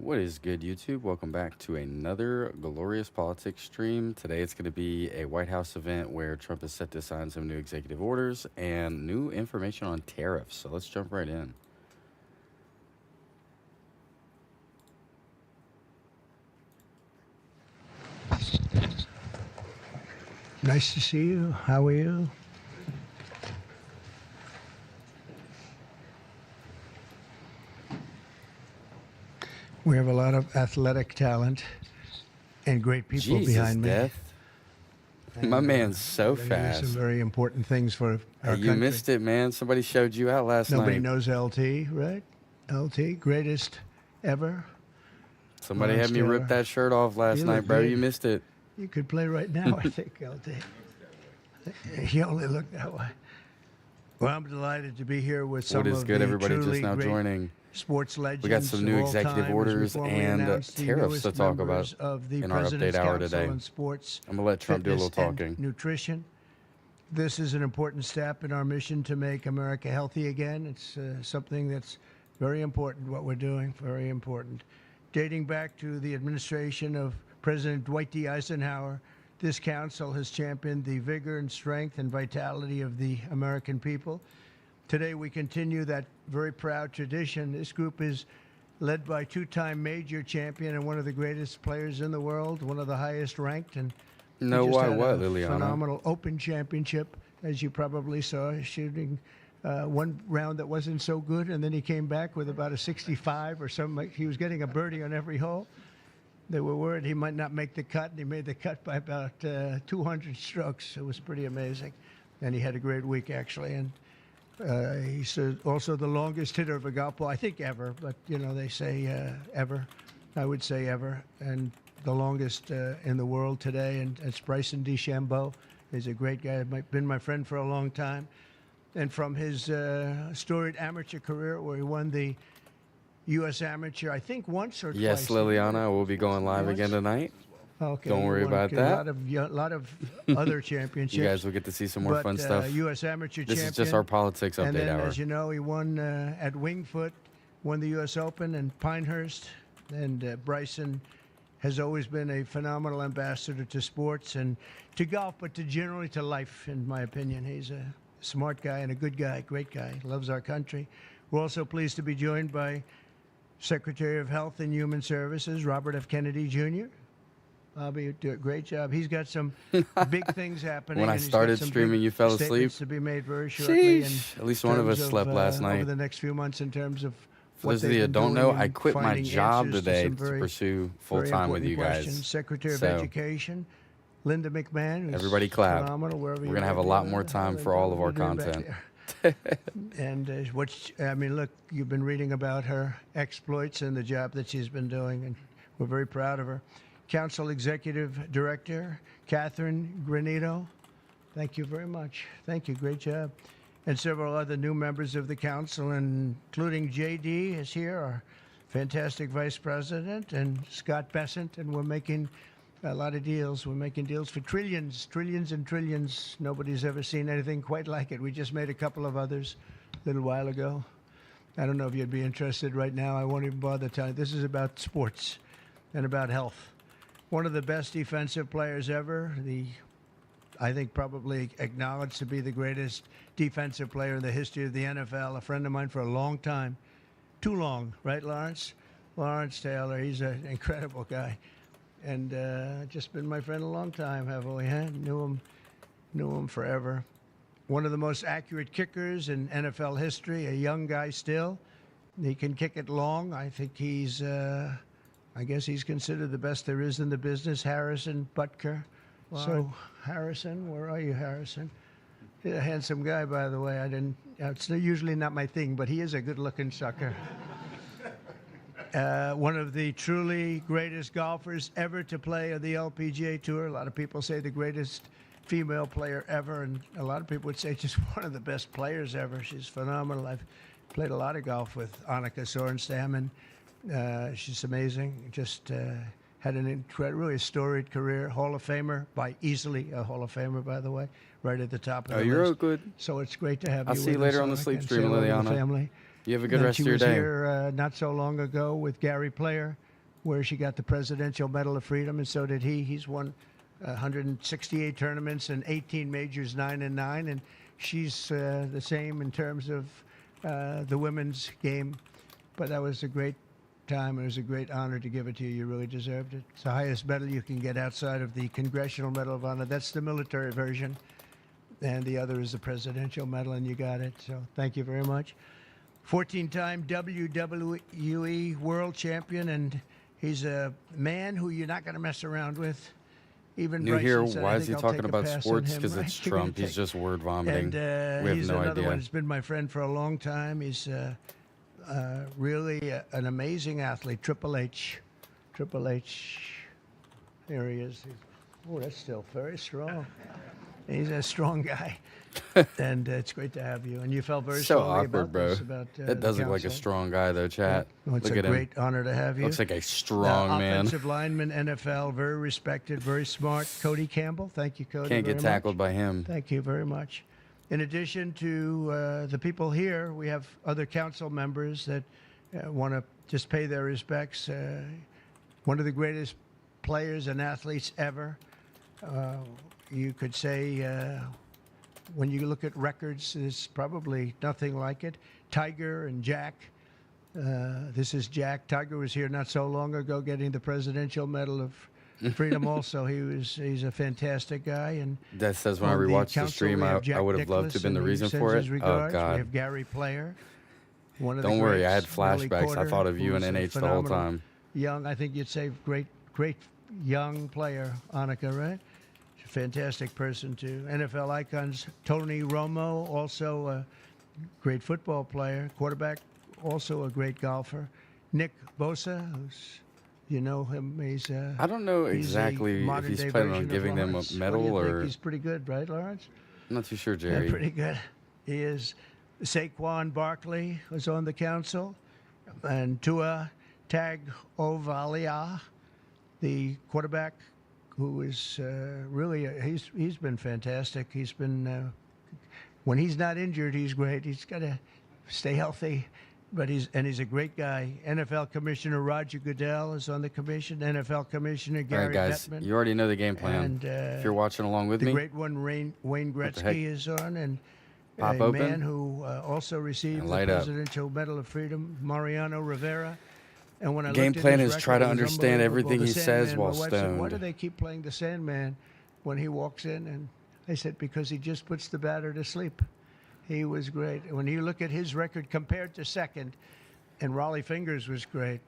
What is good, YouTube? Welcome back to another Glorious Politics stream. Today it's going to be a White House event where Trump is set to sign some new executive orders and new information on tariffs. So let's jump right in. Nice to see you. How are you? We have a lot of athletic talent and great people Jesus, behind me. Death. And, My man's so we're gonna do fast. Some very important things for our You country. missed it, man. Somebody showed you out last Nobody night. knows LT, right? LT, greatest ever. Somebody Lawrence had me rip Taylor. that shirt off last You night, look bro. good. You missed it. You could play right now, I think, LT. You only look that way. Well, I'm delighted to be here with some What is of good? the Everybody just truly now great joining. sports legends. We got some new of all executive time, as we orders formally and announced the tariffs newest to talk members about of the in our update President's hour Council today. on Sports, I'm going to let Trump do a little Fitness, and talking. Nutrition. This is an important step in our mission to make America healthy again. It's something that's very important, what we're doing, very important. Dating back to the administration of President Dwight D. Eisenhower, this council has championed the vigor and strength and vitality of the American people. Today, we continue that very proud tradition. This group is led by two-time major champion and one of the greatest players in the world, one of the highest ranked. And No, he just why had what, a Liliana? phenomenal Open Championship, as you probably saw, shooting one round that wasn't so good, and then he came back with about a 65 or something. He was getting a birdie on every hole. They were worried he might not make the cut, and he made the cut by about 200 strokes. It was pretty amazing, and he had a great week, actually. And he's also the longest hitter of a golf ball, I think ever, but, you know, they say ever. I would say ever. And the longest in the world today, and it's Bryson DeChambeau. He's a great guy, been my friend for a long time. And from his storied amateur career, where he won the U.S. Amateur, I think once or Yes, twice. Liliana, we'll be going live Once? again tonight. Okay, Don't he worry won about a that. lot of other championships. You guys will get to see some more but, fun stuff. U.S. Amateur This champion. is just our politics update And then, hour. as you know, he won at Wingfoot, won the U.S. Open and Pinehurst. And Bryson has always been a phenomenal ambassador to sports and to golf, but generally to life, in my opinion. He's a smart guy and a good guy, great guy, loves our country. We're also pleased to be joined by Secretary of Health and Human Services, Robert F. Kennedy Jr. Bobby, you do a great job. He's got some big things happening. When I and he's got started some streaming, big you fell statements asleep. to be made very shortly. Sheesh. At least one of us slept last night. Over the next few months, in terms of For what those of they've you that been don't doing know, and I quit my finding job answers today some to very, pursue very full-time with important you guys. questions. Secretary of So, Education, Linda McMahon. Who's everybody clap. phenomenal wherever We're you going to have a might be. lot more Linda, time how for all of our you doing back content. there? And I mean, look, you've been reading about her exploits and the job that she's been doing, and we're very proud of her. Council Executive Director, Catherine Granito. Thank you very much. Thank you. Great job. And several other new members of the council, including JD is here, our fantastic vice president, and Scott Bessent, and we're making a lot of deals. We're making deals for trillions, trillions and trillions. Nobody's ever seen anything quite like it. We just made a couple of others a little while ago. I don't know if you'd be interested right now. I won't even bother telling you. This is about sports and about health. One of the best defensive players ever, I think probably acknowledged to be the greatest defensive player in the history of the NFL, a friend of mine for a long time. Too long, right, Lawrence? Lawrence Taylor, he's an incredible guy. And just been my friend a long time, haven't we? Huh? Knew him forever. One of the most accurate kickers in NFL history, a young guy still. He can kick it long. I think I guess he's considered the best there is in the business, Harrison Butker. Wow. So, Harrison, where are you, Harrison? He's a handsome guy, by the way. It's usually not my thing, but he is a good-looking sucker. One of the truly greatest golfers ever to play on the LPGA Tour. A lot of people say the greatest female player ever, and a lot of people would say just one of the best players ever. She's phenomenal. I've played a lot of golf with Annika Sorenstam, and she's amazing. Just had an really storied career. Hall of Famer, by easily a Hall of Famer, by the way, right at the top of the list. You're all good. So it's great to have you I'll with see you us, later on the Annika, sleep and stream, say hello to the Liliana. family. You have a good And rest she of your was day. here not so long ago with Gary Player, where she got the Presidential Medal of Freedom, and so did he. He's won 168 tournaments and 18 majors, 9 and 9, and she's the same in terms of the women's game. But that was a great time. It was a great honor to give it to you. You really deserved it. It's the highest medal you can get outside of the Congressional Medal of Honor. That's the military version, and the other is the Presidential Medal, and you got it. So thank you very much. 14-time WWE World Champion, and he's a man who you're not going to mess around with. Even New Bryson here, said, why "I is he think I'll talking take a about pass on sports? him," Because right? it's You're gonna Trump. He's take- just word vomiting. And we have he's no another idea. one. He's been my friend for a long time. He's really an amazing athlete. Triple H. There he is. Oh, that's still very strong. He's a strong guy. And it's great to have you. And you felt very So strongly awkward, about bro. this, about That does the look like a council. strong guy, though, chat. Well, it's Look a at him. great honor to have you. Looks like a strong man. Offensive lineman, NFL, very respected, very smart. Cody Campbell. Thank you, Cody. Can't get very tackled much. by him. Thank you very much. In addition to the people here, we have other council members that want to just pay their respects. One of the greatest players and athletes ever. You could say, when you look at records, there's probably nothing like it. Tiger and Jack. This is Jack. Tiger was here not so long ago getting the Presidential Medal of Freedom also. He's a fantastic guy. And That says when I on rewatched the council, stream, we I have Jack would have loved to have been the Nicklaus, and reason he for sends it. his Oh, regards. We God. have Gary Player. One of the Don't worry. I had greats. Willie flashbacks. I Porter, thought of you in who's a NH the whole phenomenal time. Young, I think you'd say great young player, Annika, right? She's a fantastic person too. NFL icons, Tony Romo, also a great football player, quarterback, also a great golfer. Nick Bosa, who's, you know him, he's I don't know he's a exactly if he's modern-day planning on version of giving them a Lawrence. What do medal you think? or. He's pretty good, right, Lawrence? I'm not too sure, Yeah, Jerry. pretty good. He is. Saquon Barkley was on the council, and Tua Tagovailoa, the quarterback, who is really he's been fantastic. He's been when he's not injured, he's great. He's got to stay healthy, but he's a great guy. NFL Commissioner Roger Goodell is on the commission. NFL Commissioner All right, Gary guys. Bettman. You already know the game plan. And, if you're watching along with The me, great one, Wayne the heck? Gretzky, is on, and Pop a open man who also received and the light up. Presidential Medal of Freedom, Mariano Rivera. And when I Game looked at plan his is try record, to it was understand unbelievable. everything The he says Sandman, while my wife said, "Why stoned." do they keep playing the Sandman when he walks in?" And I said, "Because he just puts the batter to sleep." He was great. When you look at his record compared to second, and Raleigh Fingers was great,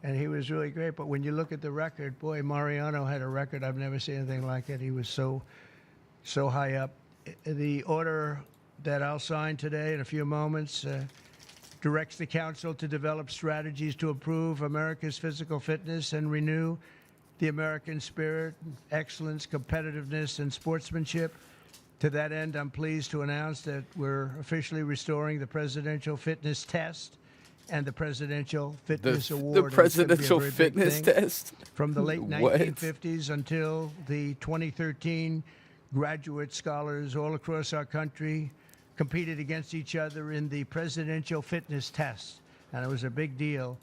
and he was really great. But when you look at the record, boy, Mariano had a record. I've never seen anything like it. He was so high up. The order that I'll sign today in a few moments directs the council to develop strategies to improve America's physical fitness and renew the American spirit, excellence, competitiveness, and sportsmanship. To that end, I'm pleased to announce that we're officially restoring the Presidential Fitness Test and the Presidential Fitness Award. The And it's gonna be a presidential very big fitness thing. test. From the late What? 1950s until the 2013, graduate scholars all across our country competed against each other in the Presidential Fitness Test, and it was a big deal.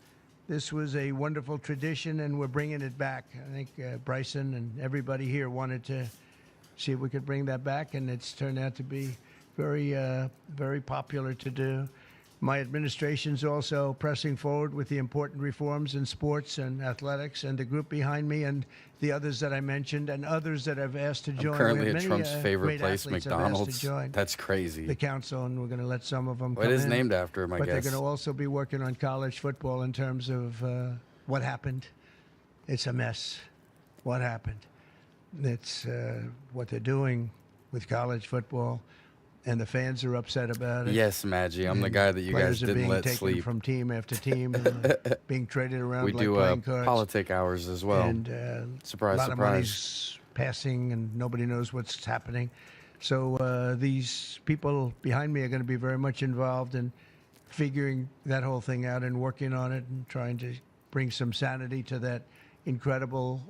This was a wonderful tradition, and we're bringing it back. I think Bryson and everybody here wanted to see if we could bring that back, and it's turned out to be very popular to do. My administration's also pressing forward with the important reforms in sports and athletics, and the group behind me and the others that I mentioned and others that I've asked to join. I'm currently We have at many, Trump's favorite great place, athletes I've asked McDonald's. to join That's crazy. the council, and we're going to let some of them Well, come it is in. named after him, I But guess. they're going to also be working on college football in terms of what happened. It's a mess. What happened? It's what they're doing with college football, and the fans are upset about it. Yes, Maggie. I'm the And guy that you guys players are didn't being let taken sleep. from team after team, being traded around We like do playing cards. politic hours as well. And Surprise, a lot of surprise. money's passing, and nobody knows what's happening. So these people behind me are going to be very much involved in figuring that whole thing out and working on it and trying to bring some sanity to that incredible,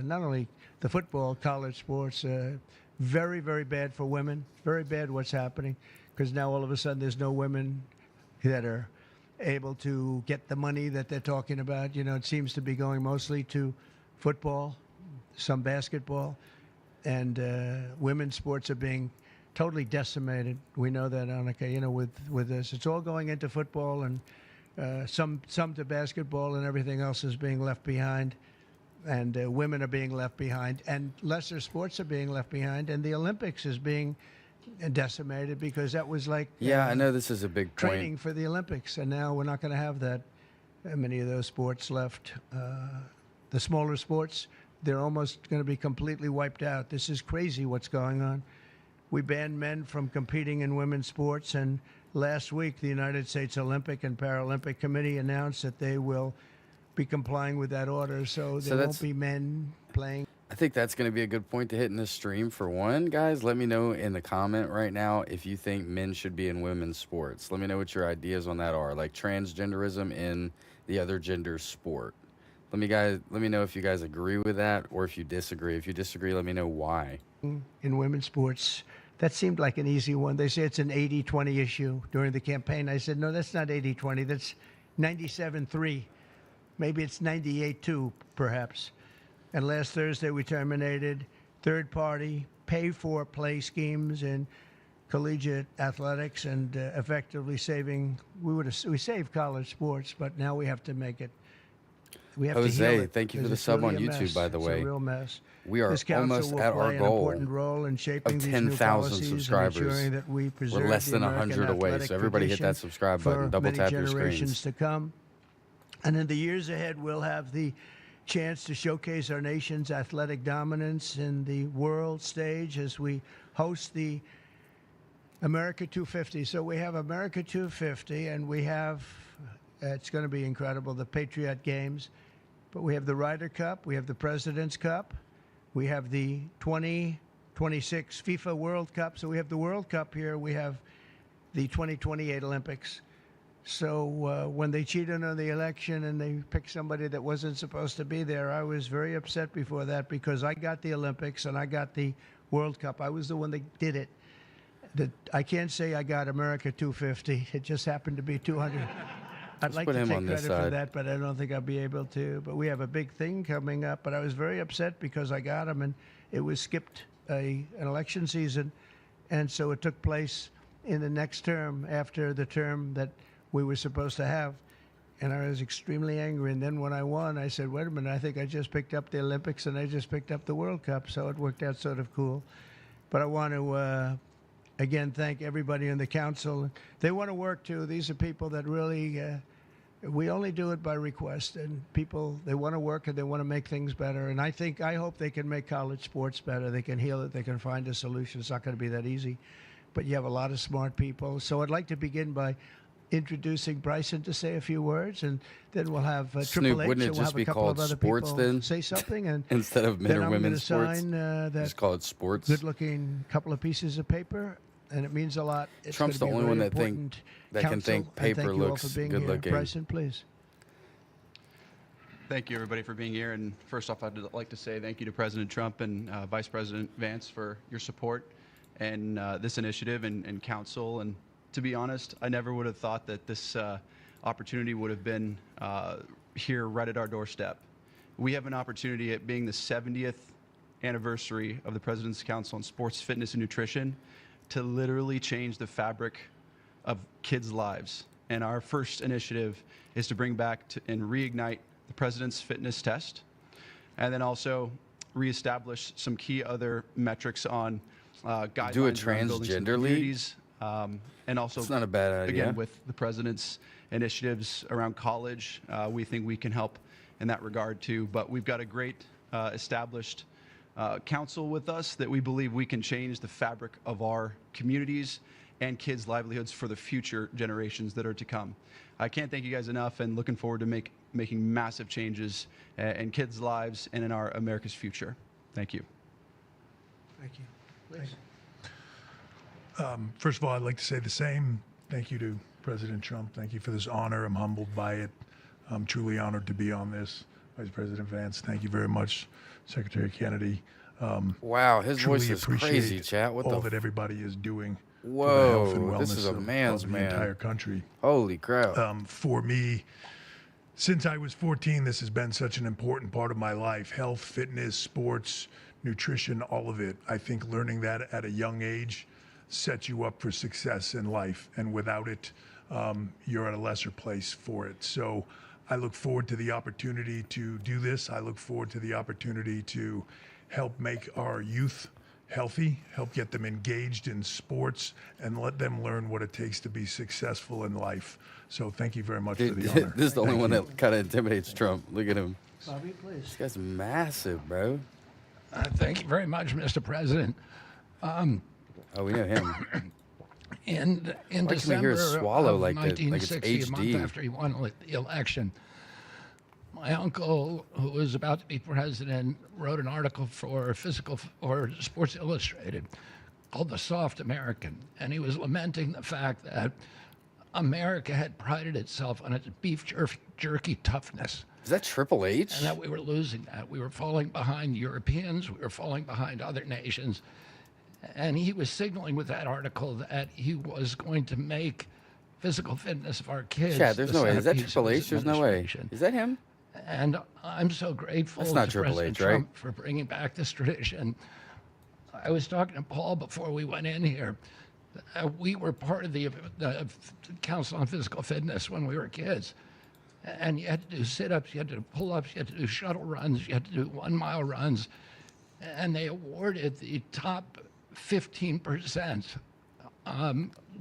not only the football, college sports, very, very bad for women, very bad what's happening, because now all of a sudden there's no women that are able to get the money that they're talking about. You know, it seems to be going mostly to football, some basketball, and women's sports are being totally decimated. We know that, Annika, you know, with this. It's all going into football and some to basketball, and everything else is being left behind. And women are being left behind, and lesser sports are being left behind, and the Olympics is being decimated because that was like I know this is a big training point. for the Olympics, and now we're not going to have that many of those sports left. The smaller sports, they're almost going to be completely wiped out. This is crazy what's going on. We banned men from competing in women's sports, and last week the United States Olympic and Paralympic Committee announced that they will be complying with that order, so there won't be men playing. I think that's going to be a good point to hit in this stream. For one, guys, let me know in the comment right now if you think men should be in women's sports. Let me know what your ideas on that are, like transgenderism in the other gender sport. Let me know if you guys agree with that or if you disagree. If you disagree, let me know why. In women's sports, that seemed like an easy one. They say it's an 80-20 issue during the campaign. I said, no, that's not 80-20. That's 97-3. Maybe it's 98-2, perhaps. And last Thursday, we terminated third-party pay-for-play schemes in collegiate athletics and effectively we saved college sports, but now we have to make it. We have to heal it. Thank you for the It's sub really on a YouTube, mess. by the way. It's a real mess. We are This council almost will at play our an goal important role in shaping of these new 10,000 policies subscribers. and ensuring that we preserve We're less the than American 100 away, athletic so everybody hit that tradition subscribe button. for Double many tap your generations screens. to come. And in the years ahead, we'll have the chance to showcase our nation's athletic dominance in the world stage as we host the America 250. So we have America 250, and we have, it's going to be incredible, the Patriot Games. But we have the Ryder Cup, we have the President's Cup, we have the 2026 FIFA World Cup. So we have the World Cup here, we have the 2028 Olympics. So when they cheated on the election and they picked somebody that wasn't supposed to be there, I was very upset before that because I got the Olympics and I got the World Cup. I was the one that did it. I can't say I got America 250. It just happened to be 200. I'd like to take credit for that, but I don't think I'll be able to. But we have a big thing coming up. But I was very upset because I got them, and it was skipped an election season. And so it took place in the next term after the term that we were supposed to have. And I was extremely angry. And then when I won, I said, wait a minute, I think I just picked up the Olympics and I just picked up the World Cup. So it worked out sort of cool. But I want to, again, thank everybody in the council. They want to work, too. These are people that really, we only do it by request. And people, they want to work and they want to make things better. And I hope they can make college sports better. They can heal it. They can find a solution. It's not going to be that easy. But you have a lot of smart people. So I'd like to begin by introducing Bryson to say a few words, and then we'll have Snoop, Triple H. wouldn't it and we'll just have be a couple called of other sports people then? say something, and Instead of men then or I'm women's going sports? to sign that Just call it sports. good-looking couple of pieces of paper, and it means a lot. It's Trump's the gonna be a only one very that can important think council. paper Thank you all looks for being good here. looking. Bryson, please. Thank you, everybody, for being here. And first off, I'd like to say thank you to President Trump and Vice President Vance for your support and this initiative and council. And to be honest, I never would have thought that this opportunity would have been here right at our doorstep. We have an opportunity at being the 70th anniversary of the President's Council on Sports, Fitness, and Nutrition to literally change the fabric of kids' lives. And our first initiative is to bring back and reignite the President's Fitness Test, and then also reestablish some key other metrics on guidelines Do it around building some transgenderly? communities, and also It's not a bad idea. again with the President's initiatives around college. We think we can help in that regard too. But we've got a great established council with us that we believe we can change the fabric of our communities and kids' livelihoods for the future generations that are to come. I can't thank you guys enough, and looking forward to making massive changes in kids' lives and in our America's future. Thank you. Thank you. Please. First of all, I'd like to say the same. Thank you to President Trump. Thank you for this honor. I'm humbled by it. I'm truly honored to be on this. Vice President Vance, thank you very much. Secretary Kennedy. Wow, his Truly voice is appreciate crazy, chat. What all the that everybody is doing for the health and Whoa, this is wellness a man's of the man. entire country. Holy crap. For me, since I was 14, this has been such an important part of my life. Health, fitness, sports, nutrition, all of it. I think learning that at a young age sets you up for success in life. And without it, you're at a lesser place for it. So I look forward to the opportunity to do this. I look forward to the opportunity to help make our youth healthy, help get them engaged in sports, and let them learn what it takes to be successful in life. So thank you very much for the honor. This is the only Thank one you. that kind of intimidates Trump. Look at him. Bobby, please. This guy's massive, bro. Thank you very much, Mr. President. Oh, we know him. In Why can we December hear a swallow of like that? Like it's 1960, a month HD. after he won the election, my uncle, who was about to be president, wrote an article for Sports Illustrated called "The Soft American," and he was lamenting the fact that America had prided itself on its beef jerky toughness. Is that Triple H? And that we were losing that. We were falling behind Europeans. We were falling behind other nations. And he was signaling with that article that he was going to make physical fitness of our kids. Chad, there's the no way. Is that centerpiece of Triple his H? There's no way. administration. Is that him? And I'm so grateful That's not to Triple President H, right? Trump for bringing back this tradition. I was talking to Paul before we went in here. We were part of the Council on Physical Fitness when we were kids. And you had to do sit-ups, you had to do pull-ups, you had to do shuttle runs, you had to do 1 mile runs. And they awarded the top 15%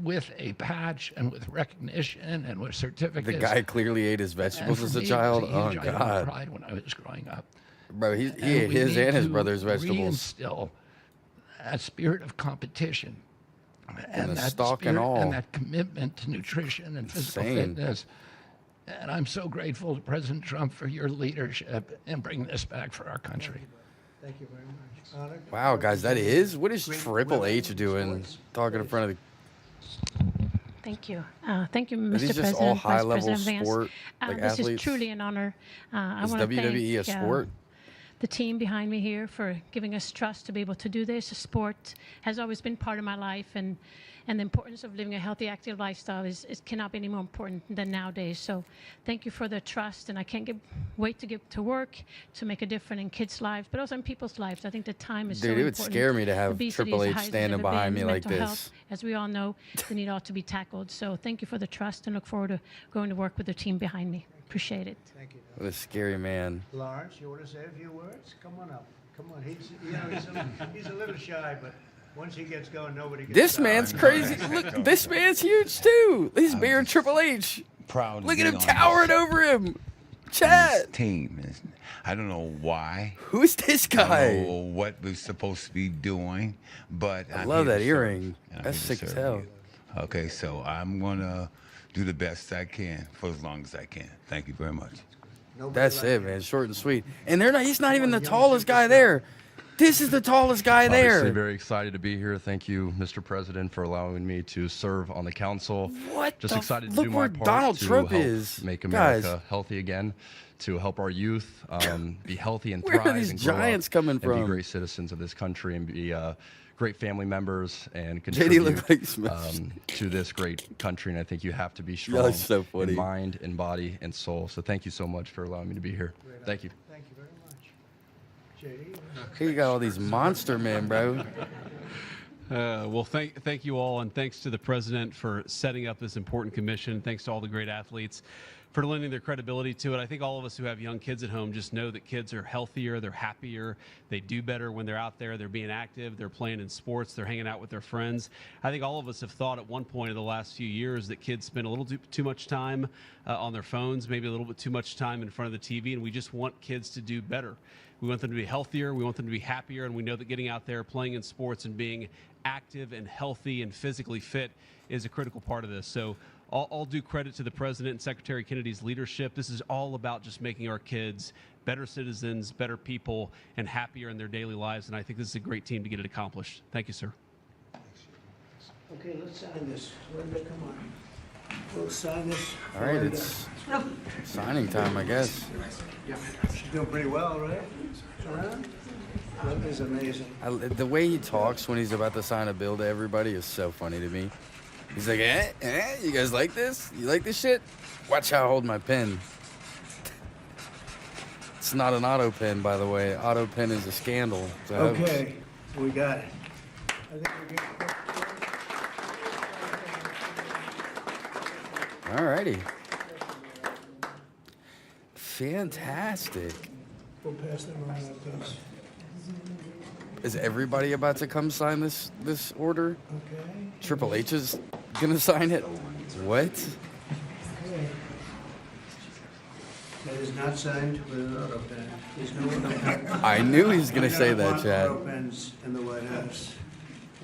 with a patch and with recognition and with certificates. The guy clearly ate his vegetables And as for a me, it child. was a Oh, huge item of God. pride when I was growing up. Bro, he And ate we his need and his to brother's vegetables. reinstill that spirit of competition And the that stock and spirit all. and that commitment to nutrition and physical Insane. fitness. And I'm so grateful to President Trump for your leadership in bringing this back for our country. Thank you very much. Honor. Wow, guys, that is. What is Great Triple women H in doing sports. talking in front of Thank you. Thank you, the. Mr. Are these just President, all Vice high level President Vance. sport like This athletes? is truly an honor. I Is want to WWE a thank sport? the team behind me here for giving us trust to be able to do this. Sport has always been part of my life, and the importance of living a healthy, active lifestyle cannot be any more important than nowadays. So thank you for the trust, and I can't wait to get to work to make a difference in kids' lives, but also in people's lives. I think the time is so Dude, it would important. scare me to have Obesity Triple is H the highest it's standing ever behind been. me like Mental this. health, as we all know, they need all to be tackled. So thank you for the trust, and look forward to going to work with the team behind me. Appreciate it. Thank you. What a scary man. Lawrence, you want to say a few words? Come on up. Come on. He's a little shy, but once he gets going, nobody gets This shy. man's crazy. Look, this man's huge too. He's bigger than Triple H. Proud to Look at be him on towering over him. this Chad, team. I don't know why. who's this I don't guy? know what we're supposed to be doing, but I I'm love here that to earring. serve. I'm That's here to sick as serve hell. you. Okay, so I'm gonna do the best I can for as long as I can. Thank you very much. Nobody That's like it, him. man. Short and sweet. And they're not. He's not even the tallest guy there. This is the tallest guy Obviously, there. very excited to be here. Thank you, Mr. President, for allowing me to serve on the council. What Just the excited to look do where my part Donald to Trump help is. make Guys. America healthy again, to help our youth be healthy and Where are thrive these and grow giants up coming and from? be great citizens of this country and be great family members and JD contribute looked like he smashed. to this great country. And I think you have to be Y'all strong are so funny. in mind, in body, and soul. So thank you so much for allowing me to be here. Thank you. Thank you very much. JD? Here you got all these monster men, bro. Well, thank you all, and thanks to the president for setting up this important commission. Thanks to all the great athletes for lending their credibility to it. I think all of us who have young kids at home just know that kids are healthier, they're happier, they do better when they're out there, they're being active, they're playing in sports, they're hanging out with their friends. I think all of us have thought at one point in the last few years that kids spend a little too much time on their phones, maybe a little bit too much time in front of the TV, and we just want kids to do better. We want them to be healthier, we want them to be happier, and we know that getting out there, playing in sports, and being active and healthy and physically fit is a critical part of this. So all due credit to the President and Secretary Kennedy's leadership. This is all about just making our kids better citizens, better people, and happier in their daily lives, and I think this is a great team to get it accomplished. Thank you, sir. Okay, let's sign this. Linda, come on. We'll sign this. All right, it's signing time, I guess. She's doing pretty well, right? Around? That is amazing. The way he talks when he's about to sign a bill to everybody is so funny to me. He's like, you guys like this? You like this shit? Watch how I hold my pen. It's not an auto pen, by the way. Auto pen is a scandal. So Okay, we got it. I think we're good. Alrighty. Fantastic. We'll pass them around like this. Is everybody about to come sign this order? Okay. Triple H is gonna sign it? What? That is not signed with an auto pen. There's no I knew he was gonna say that, Chad. auto pens in the White House.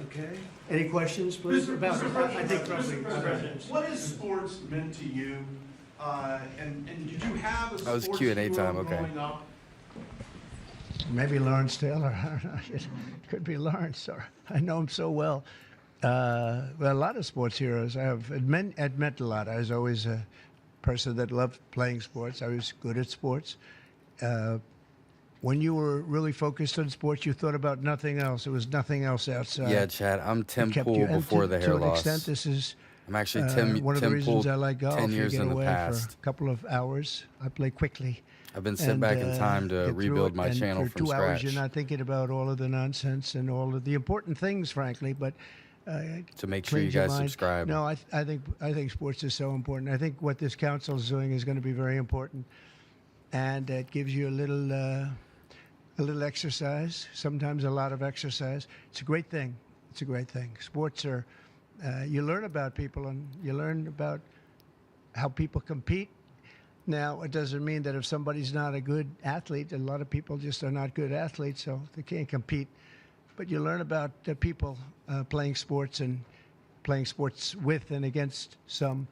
Okay. Any questions, please? About, I think probably. What is sports meant to you? And did you have a That was sports Q&A hero time, okay. growing up? Maybe Lawrence Taylor. I don't know. It could be Lawrence. Or I know him so well. Well, a lot of sports heroes. It meant a lot. I was always a person that loved playing sports. I was good at sports. When you were really focused on sports, you thought about nothing else. There was nothing else outside. Yeah, Chad, I'm Tim Kept Pool you- and before the hair to an loss. extent, this is I'm actually Tim one of the Tim reasons Pool I like golf. 10 You years get in the away past. for a couple of hours. I play quickly. I've been sent and, back in time to get through rebuild it. my And channel for from 2 hours, scratch. you're not thinking about all of the nonsense and all of the important things, frankly. But To make sure you cleans your guys mind. subscribe. No, I think sports is so important. I think what this council is doing is going to be very important, and it gives you a little exercise. Sometimes a lot of exercise. It's a great thing. It's a great thing. Sports are. You learn about people and you learn about how people compete. Now, it doesn't mean that if somebody's not a good athlete, a lot of people just are not good athletes, so they can't compete. But you learn about people playing sports and playing sports with and against some.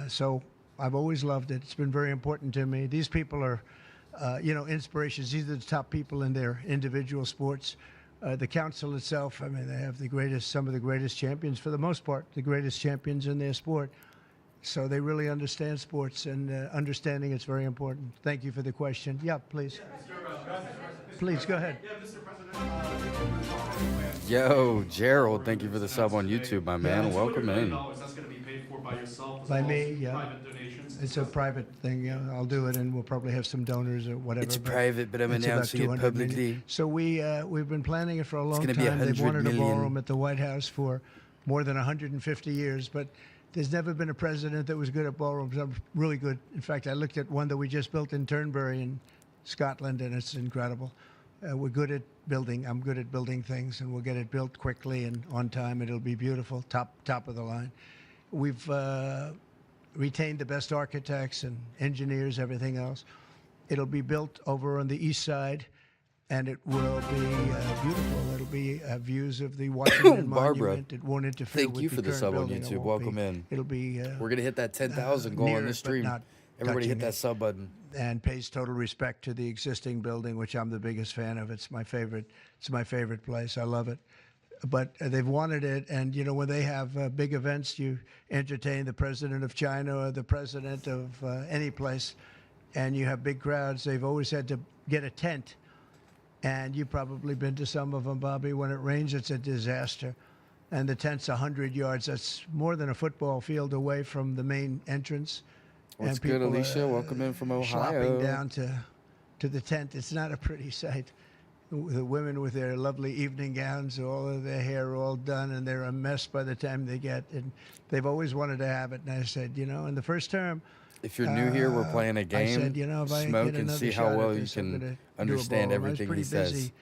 So I've always loved it. It's been very important to me. These people are, inspirations. These are the top people in their individual sports. The council itself, I mean, they have some of the greatest champions, for the most part, the greatest champions in their sport. So they really understand sports, and understanding it's very important. Thank you for the question. Yeah, please. Please, go ahead. Yo, Gerald, thank you for the sub on YouTube, my man. Welcome in. That's going to be paid for by yourself as By well me, as yeah. private donations. It's a private thing. Yeah, I'll do it, and we'll probably have some donors or whatever. It's but private, but I'm it's about announcing it 200 million. publicly. So we've been planning it for a long gonna be time. They've 100 wanted a million. ballroom at the White House for more than 150 years, but there's never been a president that was good at ballrooms. I'm really good. In fact, I looked at one that we just built in Turnberry in Scotland, and it's incredible. We're good at building. I'm good at building things, and we'll get it built quickly and on time. It'll be beautiful, top of the line. We've retained the best architects and engineers, everything else. It'll be built over on the east side, and it will be beautiful. It'll be views of the Washington Barbara, Monument. It won't interfere thank with you the for the current sub on building. It YouTube. won't Welcome be- in. It'll be We're going to hit that 10,000 goal near on it, this but stream. not Everybody hit touching that it. sub button. And pays total respect to the existing building, which I'm the biggest fan of. It's my favorite. It's my favorite place. I love it. But they've wanted it, and when they have big events, you entertain the president of China or the president of any place, and you have big crowds. They've always had to get a tent, and you've probably been to some of them, Bobby. When it rains, it's a disaster, and the tent's 100 yards. That's more than a football field away from the main entrance. What's and good, people Alicia? are, Welcome in from Slopping Ohio. down to the tent. It's not a pretty sight. The women with their lovely evening gowns, all of their hair all done, and they're a mess by the time they get. And they've always wanted to have it. And I said, in the first term, If you're new here, we're playing a I game. said, if I Smoke get and another see shot how well at you this, I'm gonna can do a understand ballroom. everything I he was pretty says. busy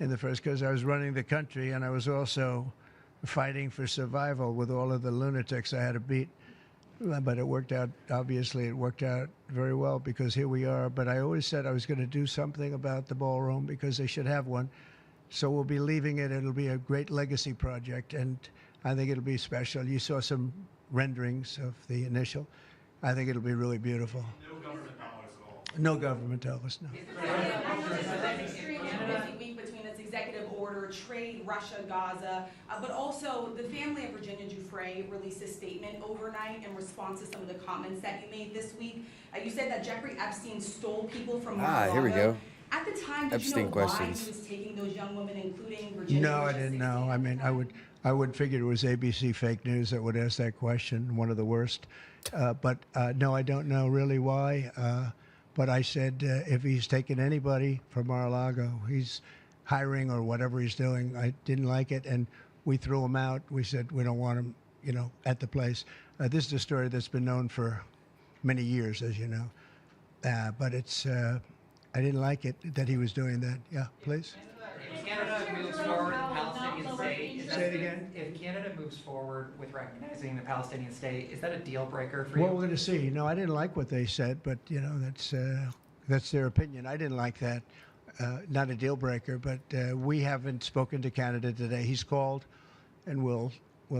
in the first because I was running the country, and I was also fighting for survival with all of the lunatics I had to beat. But it worked out, obviously, it worked out very well because here we are. But I always said I was going to do something about the ballroom because they should have one. So we'll be leaving it. It'll be a great legacy project, and I think it'll be special. You saw some renderings of the initial. I think it'll be really beautiful. No government dollars at all. No government dollars, no. Week between this executive order, trade, Russia, Gaza, but also the family of Virginia Giuffre released a statement overnight in response to some of the comments that you made this week. You said that Jeffrey Epstein stole people from Mar-a-Lago. Here we go. At At the time, did Epstein you know why questions. he was taking those young women, including Virginia? No, who I was just didn't 16 know. I at the mean, time? I would figure it was ABC fake news that would ask that question, one of the worst. But no, I don't know really why. But I said if he's taking anybody from Mar-a-Lago, he's hiring or whatever he's doing. I didn't like it, and we threw him out. We said we don't want him, at the place. This is a story that's been known for many years, as you know. But it's I didn't like it that he was doing that. Yeah, please. If Canada moves forward with the Palestinian state, Say it again. if Canada moves forward with recognizing the Palestinian state, is that a deal breaker for you? Well, we're going to see. No, I didn't like what they said, but that's their opinion. I didn't like that. Not a deal breaker, but we haven't spoken to Canada today. He's called, and we'll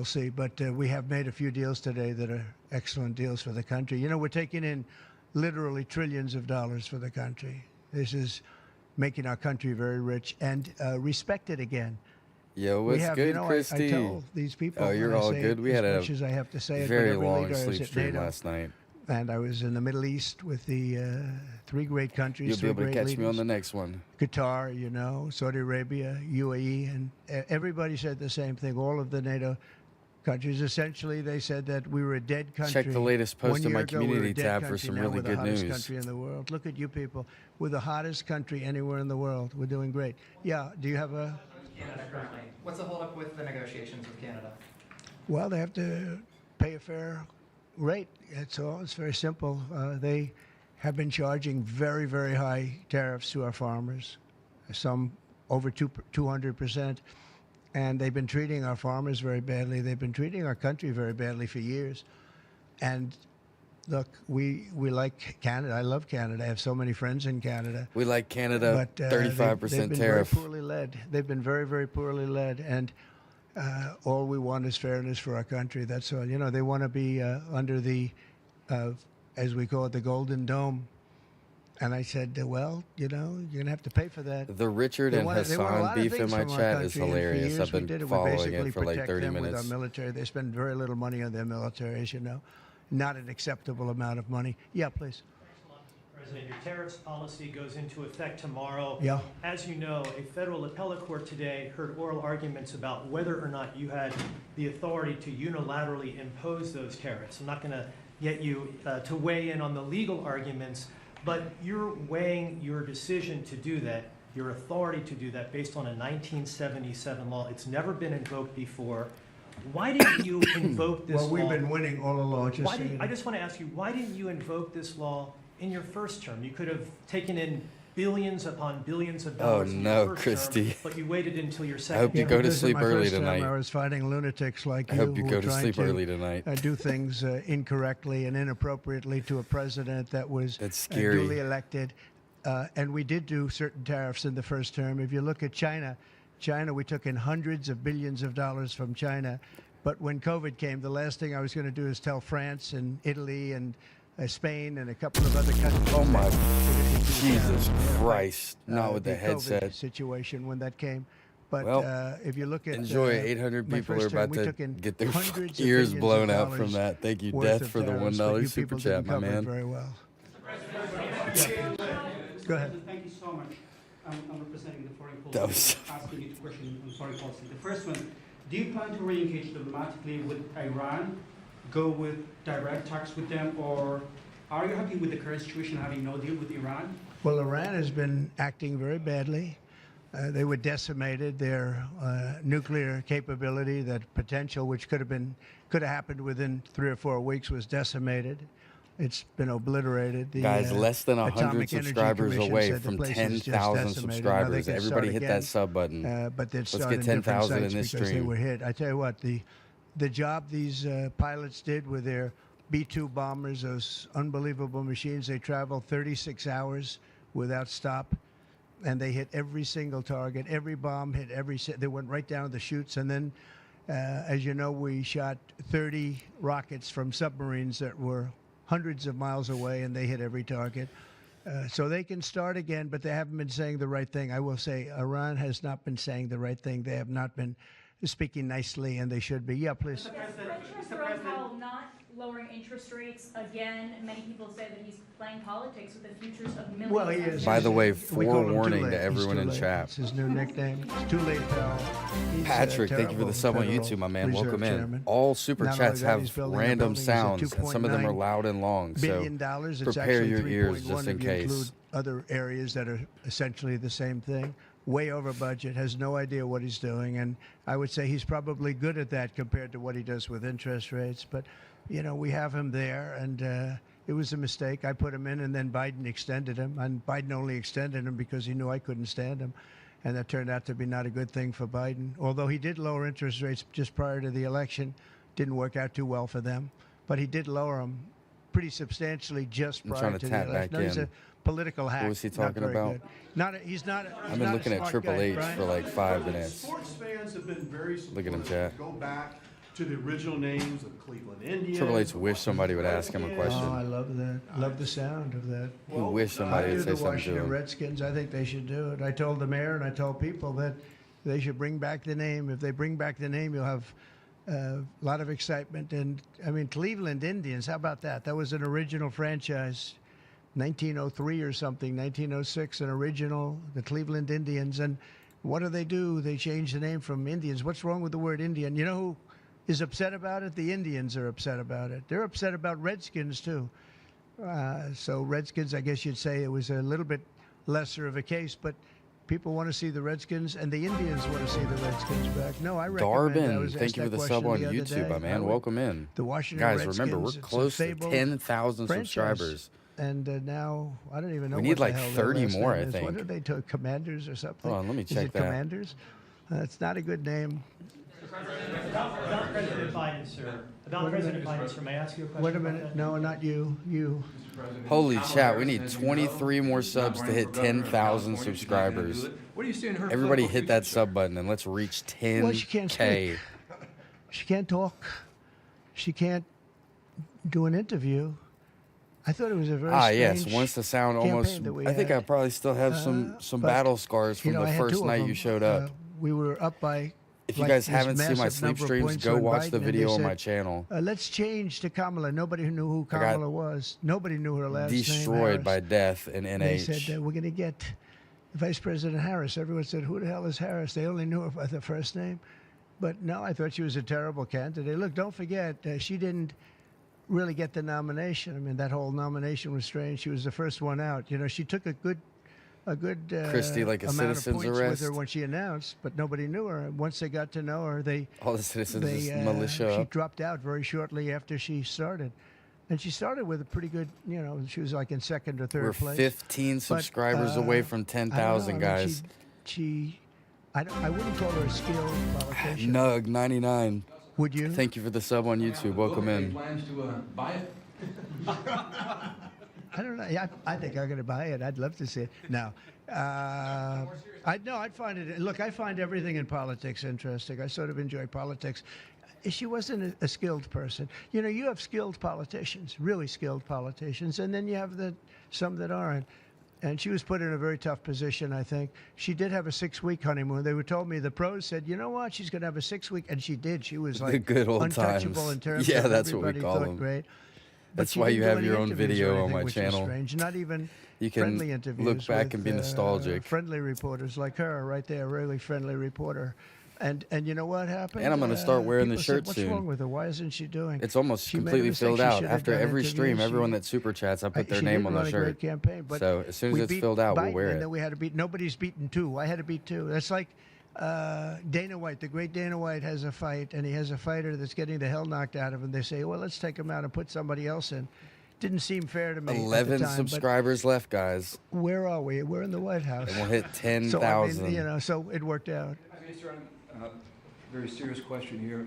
see. But we have made a few deals today that are excellent deals for the country. We're taking in literally trillions of dollars for the country. This is making our country very rich and respected again. Yo, We what's have, good, I Christy? tell these people. Oh, you're when I all say good. it We had as a much as I have to say it, but very every long leader is sleep at stream NATO. last night. And I was in the Middle East with the three great countries. You'll be three able to great catch leaders. me on the next one. Qatar, Saudi Arabia, UAE, and everybody said the same thing. All of the NATO countries, essentially, they said that we were a dead country. Check the latest post 1 in year my ago, we were a community dead tab for country. some Now really we're the good hottest news. country in the world. Look at you people. We're the hottest country anywhere in the world. We're doing great. Yeah, do you have a... Canada currently. What's the holdup with the negotiations with Canada? Well, they have to pay a fair rate. That's all. It's very simple. They have been charging very, very high tariffs to our farmers, some over 200%. And they've been treating our farmers very badly. They've been treating our country very badly for years. And look, we like Canada. I love Canada. I have so many friends in Canada. We like Canada, But 35% they've been tariff. very poorly led. They've been very, very poorly led. And all we want is fairness for our country. That's all. They want to be under the, as we call it, the Golden Dome. And I said, well, you're going to have to pay for that. The Richard They and want a lot Hassan of beef in things my from our chat is country, and for hilarious. years I've we been did it. We following basically it for like protect 30 them minutes. with our military. They spend very little money on their military, as you know. Not an acceptable amount of money. Yeah, please. President, your tariffs policy goes into effect tomorrow. Yeah. As you know, a federal appellate court today heard oral arguments about whether or not you had the authority to unilaterally impose those tariffs. I'm not going to get you to weigh in on the legal arguments, but you're weighing your decision to do that, your authority to do that, based on a 1977 law. It's never been invoked before. Why didn't you invoke this law? Well, we've been winning all along. I just want to ask you, why didn't you invoke this law in your first term? You could have taken in billions upon billions of dollars in no, your first Christy. term, but you waited until your I second hope you term. go to Because in sleep my early first term, tonight. I was fighting lunatics like I you hope you who go were to trying sleep to early tonight. do things incorrectly and inappropriately to a president that was That's scary. duly elected. And we did do certain tariffs in the first term. If you look at China, we took in hundreds of billions of dollars from China. But when COVID came, the last thing I was going to do is tell France and Italy and Spain and a couple of other countries. Oh, my Jesus Christ. Not with the headset. Situation when that came. But Well, if you look at Enjoy. 800 my people are first term, about we to took in get their hundreds of ears billions blown of out from dollars that. Thank you, worth Death, of for the tariffs, $1 but you super people chat, didn't my cover it man. very well. Go ahead. Thank you so much. I'm representing the foreign policy. That was- Asking you two questions on foreign policy. The first one, do you plan to re-engage diplomatically with Iran, go with direct talks with them, or are you happy with the current situation, having no deal with Iran? Well, Iran has been acting very badly. They were decimated. Their nuclear capability, that potential, which could have happened within 3 or 4 weeks, was decimated. It's been obliterated. The, Guys, less than 100 Atomic Energy subscribers Commission away said the from place is just 10,000 decimated. Now they subscribers. can Everybody start hit again, that sub button. but they'd Let's start get in different 10,000 in sites this because they stream. were hit. I tell you what, the job these pilots did with their B-2 bombers, those unbelievable machines, they traveled 36 hours without stop, and they hit every single target. Every bomb hit they went right down to the chutes, and then, as you know, we shot 30 rockets from submarines that were hundreds of miles away, and they hit every target. So they can start again, but they haven't been saying the right thing. I will say Iran has not been saying the right thing. They have not been speaking nicely, and they should be. Yeah, please. Mr. President, not lowering interest rates. Again, many people say that he's playing politics with the futures of millions. Well, he is. By the way, We call him Too forewarning Late. to He's everyone Too in Late. chat. It's his new nickname. It's Too Late, pal. He's, Patrick, thank you for the terrible sub on Federal YouTube, my man. Reserve Welcome in. Chairman. All super Not chats only that, he's have building a random building. He's at sounds, and some of them are $2.9 loud and long. So billion dollars. It's prepare actually your ears 3.1 just in if you include case. other areas that are essentially the same thing. Way over budget, has no idea what he's doing, and I would say he's probably good at that compared to what he does with interest rates. But, you know, we have him there, and it was a mistake. I put him in, and then Biden extended him, and Biden only extended him because he knew I couldn't stand him, and that turned out to be not a good thing for Biden. Although he did lower interest rates just prior to the election, didn't work out too well for them, but he did lower them pretty substantially just I'm prior trying to to the tap election. back No, he's in. a political hack. What was he Not talking very about? good. Not a, he's not. I've been looking at Triple H for like 5 minutes. Sports fans have been very Look at him, supportive. chat. Go back to the original names of Cleveland Indians. Triple H wish somebody would ask him a question. Oh, I love that. Love the sound of that. He wish somebody I would do say the something to Washington him. Redskins. I think they should do it. I told the mayor and I told people that they should bring back the name. If they bring back the name, you'll have a lot of excitement. And I mean, Cleveland Indians. How about that? That was an original franchise. 1903 or something, 1906, an original, the Cleveland Indians. And what do? They changed the name from Indians. What's wrong with the word Indian? You know who is upset about it? The Indians are upset about it. They're upset about Redskins, too. So Redskins, I guess you'd say it was a little bit lesser of a case, but people want to see the Redskins, and the Indians want to see the Redskins back. No, I recommend. I Darvin, was thank asked you for that the sub on question the other YouTube, day. my I man. would- Welcome in. The Washington Guys, Redskins, remember, we're it's a close to fabled 10,000 franchise. subscribers. And now, I don't even know We what need the like hell their 30 last more, name I is. What think. are they to Commanders or something? Hold on, let me Is check it that. Commanders? It's not a good name. About President Biden, sir. About President Biden, sir. May I ask you a question? Wait a about minute. that? No, not you. You. Holy chat, we need 23 more subs to hit 10,000 subscribers. What are you seeing her? Everybody hit that sub button and let's reach Well, she can't 10K. speak. She can't talk. She can't do an interview. I thought it was a very Yes, strange once the sound almost, campaign that we I think I had. probably still have some But, battle scars from you know, the I had first two of night them. you showed up. We were up by. If you like guys this haven't seen my massive sleep number of streams, points go on watch the Biden, and they video on said, my channel. Let's change to Kamala. Nobody knew who I got Kamala was. Nobody knew her last name. Destroyed by Harris. death in NH. They said we're going to get Vice President Harris. Everyone said, "Who the hell is Harris?" They only knew her by the first name. But no, I thought she was a terrible candidate. Look, don't forget, she didn't really get the nomination. I mean, that whole nomination was strange. She was the first one out. You know, she took a good Christie, like a amount of citizen's points arrest? with her when she announced, but nobody knew her. And once they got to know her, All the citizens just militia she up. dropped out very shortly after she started. And she started with a pretty good, you know, she was like in second or third We're place. 15 subscribers away from I don't know. 10,000, I mean, guys. I wouldn't call her a skilled politician. Nug 99. Would you? Thank you for the sub on YouTube. Welcome in. Plans to buy it? I don't know. Yeah, I think I'm going to buy it. I'd love to see it. No. I'd find it. Look, I find everything in politics interesting. I sort of enjoy politics. She wasn't a skilled person. You know, you have skilled politicians, really skilled politicians, and then you have some that aren't. And she was put in a very tough position, I think. She did have a 6-week honeymoon. They were told me, the pros said, you know what, she's going to have a 6-week, and she did. She was The like good old untouchable times. in terms Yeah, of that's what we everybody call thought them. great. But That's she why didn't you do have any your own interviews or video on anything, my which is channel. strange. Not even You can friendly interviews. look back with, and be nostalgic. Friendly reporters like her, right there, really friendly reporter. And you know what happened? And I'm gonna start wearing the people shirt said, What's soon. wrong with her? Why isn't she doing? It's almost She made a completely mistake. filled She out. should have After done every interviews. stream, She- everyone that super chats, I put their she name did on run the a shirt. great campaign, but So as soon as we it's beat filled out, we'll Biden, wear and it. then we had to beat. Nobody's beaten two. I had to beat two. That's like Dana White. The great Dana White has a fight, and he has a fighter that's getting the hell knocked out of him. They say, well, let's take him out and put somebody else in. Didn't seem fair to me. at the 11 time, but subscribers left, guys. where are we? We're in the White House. And we'll hit So, I mean, 10,000. you know, so it worked out. Mr. Very serious question here.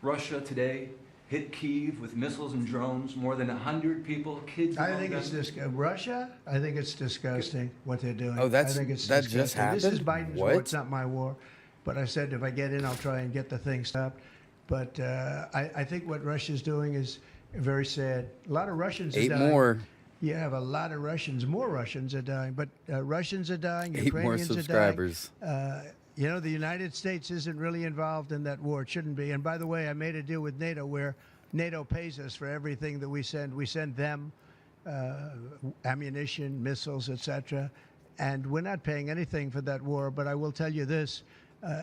Russia today hit Kyiv with missiles and drones. More than 100 people, kids. I among think it's them. Russia. I think it's disgusting what they're doing. Oh, that's- I think it's that just disgusting. This is happened? Biden's What? war. It's not my war. But I said if I get in, I'll try and get the thing stopped. But I think what Russia's doing is very sad. A lot of Russians are 8 dying. more. You have a lot of Russians. More Russians are dying. But Russians are dying. 8 more Ukrainians subscribers. are dying. You know, the United States isn't really involved in that war. It shouldn't be. And by the way, I made a deal with NATO where NATO pays us for everything that we send. We send them ammunition, missiles, etc. And we're not paying anything for that war. But I will tell you this: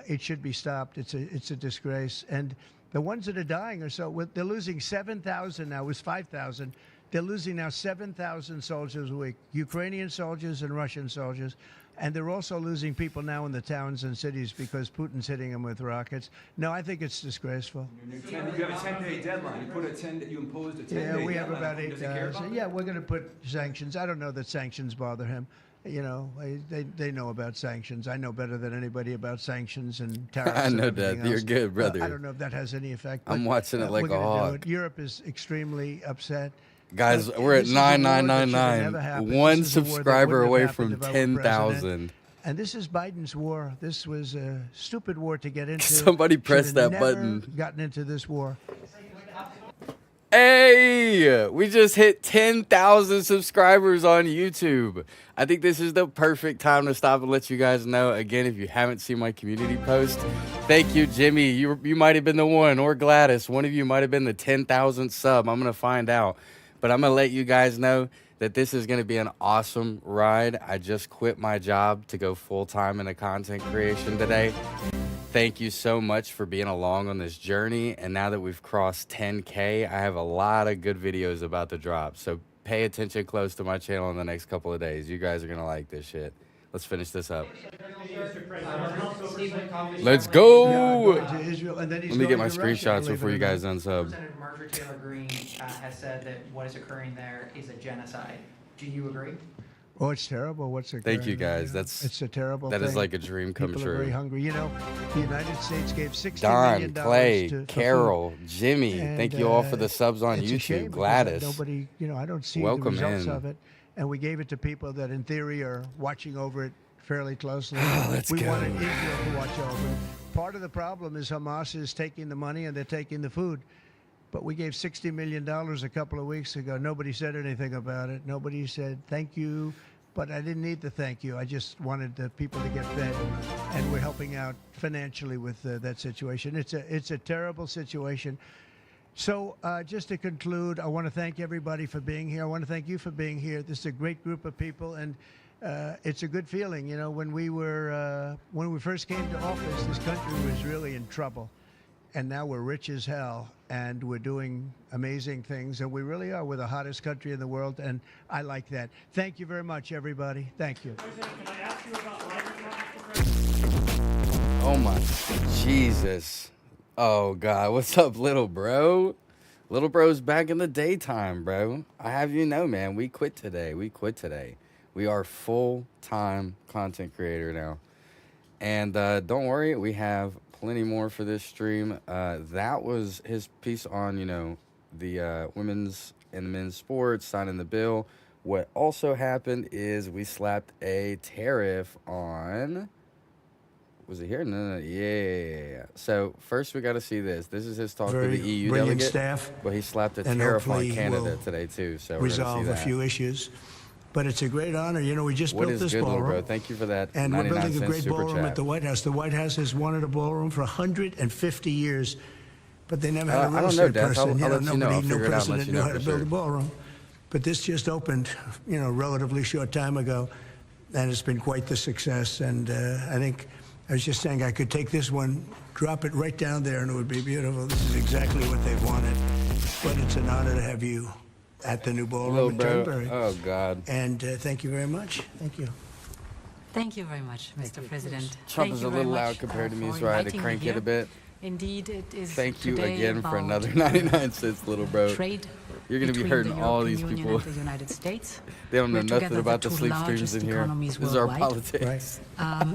it should be stopped. It's a disgrace. And the ones that are dying are they're losing 7,000 now. It was 5,000. They're losing now 7,000 soldiers a week, Ukrainian soldiers and Russian soldiers. And they're also losing people now in the towns and cities because Putin's hitting them with rockets. No, I think it's disgraceful. You have a 10-day deadline. You imposed a 10-day deadline. Yeah, we have about 8 Does he care days. about Yeah, we're going to put sanctions. I don't know that sanctions bother him. You know, they know about sanctions. I know better than anybody about sanctions and tariffs. I know and everything that. You're else. good, brother. I don't know if that has any effect. I'm but, watching it like we're a gonna do hawk. it. Europe is extremely upset. Guys, we're at This is a war that should have never 9999. happened. One This is a war that subscriber wouldn't away have from happened if I were president. 10,000. And this is Biden's war. This was a stupid war to get into. Somebody press Should that have never button. Gotten into this war. Hey, we just hit 10,000 subscribers on YouTube. I think this is the perfect time to stop and let you guys know. Again, if you haven't seen my community post, thank you, Jimmy. You might have been the one, or Gladys. One of you might have been the 10,000th sub. I'm going to find out. But I'm going to let you guys know that this is going to be an awesome ride. I just quit my job to go full-time into content creation today. Thank you so much for being along on this journey. And now that we've crossed 10K, I have a lot of good videos about to drop. So pay attention close to my channel in the next couple of days. You guys are going to like this shit. Let's finish this up. Let's go. Let me get my screenshots before you guys unsub. Representative Marjorie Taylor Greene has said that what is occurring there is a genocide. Do you agree? Oh, it's terrible. What's occurring? Thank you guys. It's a terrible that thing. is like a dream come People true. are very hungry. You know, the United States gave $60 Don, million Clay, for Carol, food. Jimmy, And, thank you all for the subs on it's a shame YouTube. because Gladys. Nobody, you know, I don't see Welcome the results in. of it. And we gave it to people that, in theory, are watching over it fairly closely. Let's we go. wanted Israel to watch over it. Part of the problem is Hamas is taking the money and they're taking the food. But we gave $60 million a couple of weeks ago. Nobody said anything about it. Nobody said thank you. But I didn't need the thank you. I just wanted the people to get fed, and we're helping out financially with that situation. It's a terrible situation. So just to conclude, I want to thank everybody for being here. I want to thank you for being here. This is a great group of people, and it's a good feeling. You know, when we first came to office, this country was really in trouble. And now we're rich as hell, and we're doing amazing things, and we really are. We're the hottest country in the world, and I like that. Thank you very much, everybody. Thank you. Oh my Jesus. Oh God. What's up, little bro? Little bro's back in the daytime, bro. I have you know, man, we quit today. We are full-time content creator now. And don't worry, we have plenty more for this stream. That was his piece on, you know, the women's and men's sports, signing the bill. What also happened is we slapped a tariff on... Was it here? No. Yeah. So first we got to see this. This is his talk Very with the EU brilliant delegate. staff, But he slapped a and tariff on hopefully Canada we'll today too. So we're resolve gonna see a that. few issues. But it's a great honor. You know, we just What built is this good, little ballroom. bro? Thank you for that. And we're 99 building a cent great super ballroom chat. at the White House. The White House has wanted a ballroom for 150 years, but they never had a I real don't know, estate Dad. person. I'll let you know. I'll No figure it out and let president you knew know how to for build sure. a ballroom. But this just opened, you know, relatively short time ago, and it's been quite the success. And I think I was just saying I could take this one, drop it right down there, and it would be beautiful. This is exactly what they wanted. But it's an honor to have you at the new ballroom Little in bro. Turnberry. Oh God. And thank you very much. Thank you. Thank you very much, Mr. President. Trump Thank is you a very little much, loud compared to me, for so I had to inviting me crank it a here. bit. Indeed, it is Thank you today again for about another 99 cents, little bro. trade You're gonna be between hurting the all these European people. Union and the United States. They don't know We're nothing together about the two sleep streams largest in here. economies This is our worldwide. politics.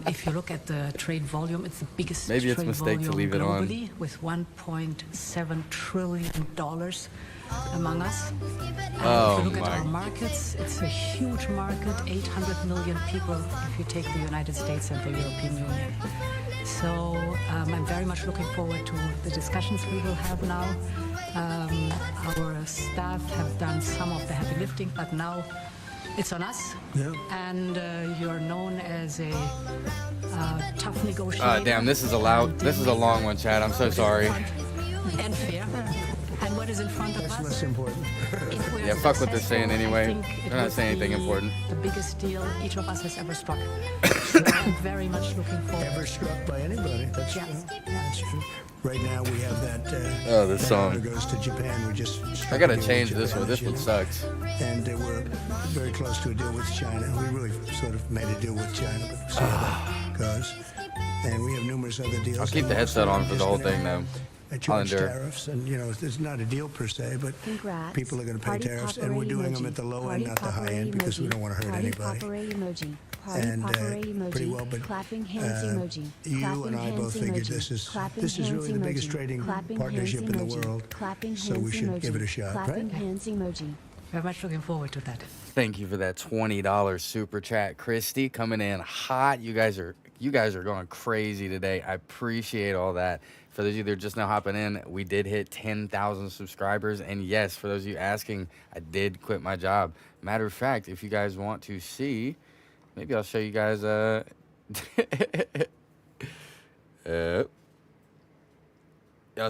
If you look at the trade volume, it's the biggest Maybe it's a trade mistake to volume leave it on. globally, with $1.7 trillion among us. Oh, if you look my. at our markets, it's a huge market, 800 million people if you take the United States and the European Union. So I'm very much looking forward to the discussions we will have now. Our staff have done some of the heavy lifting, but now it's on us. Yeah. And you're known as a tough negotiator. Damn, this is a long one, Chad. I'm so sorry. And fair. And what is in front of That's us? less important. If we are Yeah, fuck what they're saying successful, anyway. I think it They're not would saying anything be important. The biggest deal each of us has ever struck. So I'm very much looking forward. Ever struck by anybody. That's Yes. true. That's true. Right now we have that. Oh, this that song. order goes to Japan. We just. I gotta struck a deal with change this Japan, one. This as you one know. sucks. And we're very close to a deal with China. We really sort of made a deal with China, but we'll see how that goes. And we have numerous other deals. I'll keep And the headset mostly on for the just whole gonna thing, though. Charge I'll endure. tariffs, and it's not a deal per se, but Congrats. people are going to pay Party tariffs, popper and we're doing them emoji. at the low Party end, not the high popper end, because we emoji. don't want to hurt Party anybody. popper emoji. Party And popper pretty emoji. well, but Clapping hands emoji. you Clapping and I hands both figured emoji. this is Clapping really the hands biggest emoji. trading Clapping partnership hands in the emoji. world, Clapping so we hands should emoji. give it a shot, Clapping right? hands emoji. Very much looking forward to that. Thank you for that $20 super chat, Christy, coming in hot. You guys are going crazy today. I appreciate all that. For those of you that are just now hopping in, we did hit 10,000 subscribers, and yes, for those of you asking, I did quit my job. Matter of fact, if you guys want to see, maybe I'll show you guys. Y'all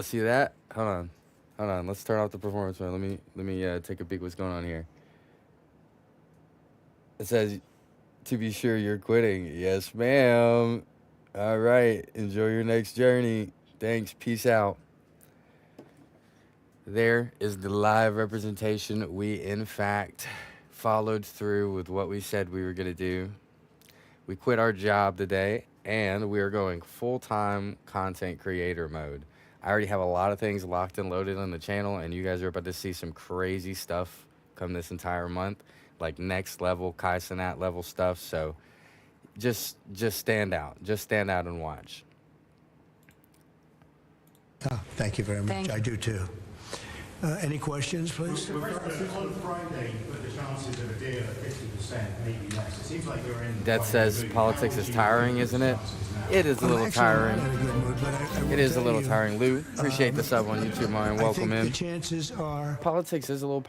see that? Hold on. Let's turn off the performance mode. Let me take a peek what's going on here. It says, to be sure you're quitting. Yes, ma'am. All right. Enjoy your next journey. Thanks. Peace out. There is the live representation. We, in fact, followed through with what we said we were going to do. We quit our job today, and we are going full-time content creator mode. I already have a lot of things locked and loaded on the channel, and you guys are about to see some crazy stuff come this entire month, like next level, Kai Cenat level stuff. So just stand out. Just stand out and watch. Oh, thank you very much. Thank I do too. Any questions, please? On Friday, you put the chances of a deal at 50%, maybe less. It seems like you're in. That says politics is tiring, isn't it? It is a little tiring. It is a little tiring. Lou, appreciate the sub on YouTube, Marion. Welcome I in. think the chances are. Politics is a little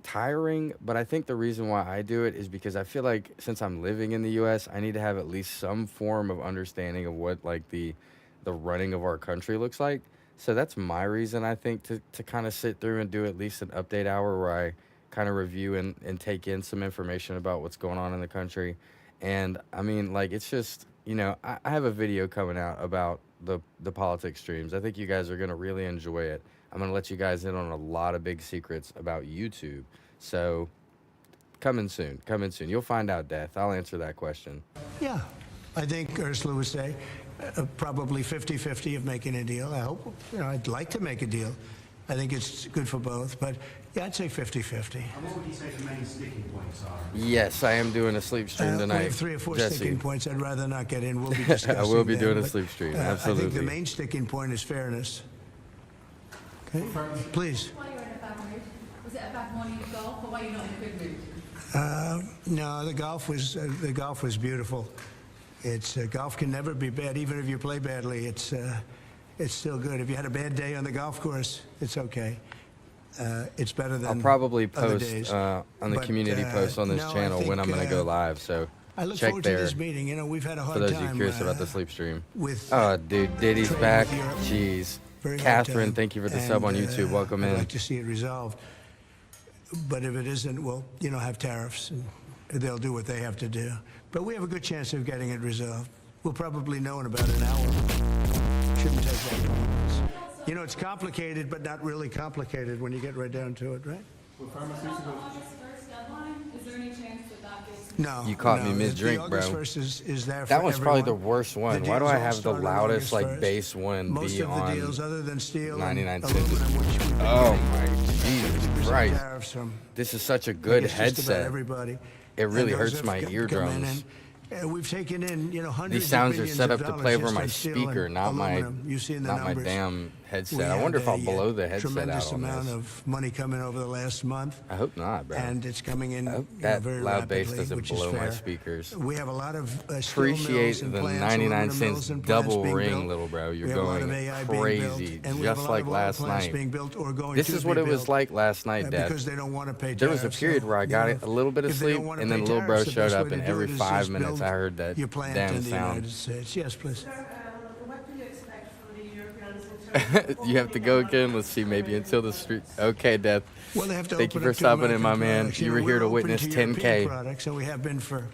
tiring, but I think the reason why I do it is because I feel like since I'm living in the U.S., I need to have at least some form of understanding of what like the running of our country looks like. So that's my reason, I think, to kind of sit through and do at least an update hour where I kind of review and take in some information about what's going on in the country. And I mean, like, it's just, I have a video coming out about the politics streams. I think you guys are going to really enjoy it. I'm going to let you guys in on a lot of big secrets about YouTube. So coming soon. You'll find out, Death. I'll answer that question. Yeah, I think Ursula would say probably 50-50 of making a deal. I hope, I'd like to make a deal. I think it's good for both, but yeah, I'd say 50-50. And what would you say the main sticking points are? Yes, I am doing a sleep stream tonight. We have 3 or 4 Jesse. sticking points. I'd rather not get in. We'll be discussing I will be them, doing a but, sleep stream, I think the absolutely. main sticking point is fairness. Okay, please. While you were in a bad mood, was it a bad morning of golf, or were you not in a good mood? No, the golf was beautiful. Golf can never be bad, even if you play badly. It's still good. If you had a bad day on the golf course, it's okay. It's better than I'll probably other post days. on the But, community post on this no, I channel when I'm think, going to go live. So I look check forward there to this meeting. We've had a hard for those time. of you curious about the sleep stream. with, Oh, dude, Diddy's trading back. with Europe. Jeez. Very hard Catherine, time. thank you for the sub on And, YouTube. Welcome I'd in. like to see it resolved. But if it isn't, we'll, have tariffs, and they'll do what they have to do. But we have a good chance of getting it resolved. We'll probably know in about an hour. Shouldn't take that long. It's complicated, but not really complicated when you get right down to it, right? August 1st deadline, is there any chance that gets... No. You caught me no, mid-drink, the bro. August 1st is there for That one's probably the everyone. worst one. The Why do deals I all have the start on loudest, August like, 1st. bass one Most be of the on deals, other than steel 99 and cents? aluminum, which we've been Oh, getting, my Jesus Christ. tariffs from, This is such a I good guess, just about headset. everybody. It really And those hurts have my come in eardrums. and, we've taken in, hundreds These sounds of are billions set of up to dollars play over just my on steel speaker, and not my aluminum. You've seen the numbers. damn headset. We I wonder if had I'll blow the headset tremendous out on amount this. of money coming over the last month. I hope not, bro. And it's coming in I hope you know, that very loud bass rapidly, doesn't which is blow my fair. speakers. We have a lot of steel Appreciate mills and the plants, 99 aluminum cents mills and plants double being ring, built. little bro. You're We have a lot going of AI being built, crazy, and we have a just lot like of oil last plants night. being built or going This to is be what it was built, like last night, Dad. because they don't want to pay There was a tariffs, period so, where I got a little bit of if they don't sleep, wanna and then pay little bro tariffs, the showed best up, way and to do every it is 5 just minutes I build heard that your plant damn in the sound. United States. Yes, please. What do you expect from the Europeans in You have to go again. Let's see, maybe until the street. Okay, Death. Well, they have to Thank you open for up to stopping in, my American man. products. You were know, here we're to open witness European 10K. products, and we have been for.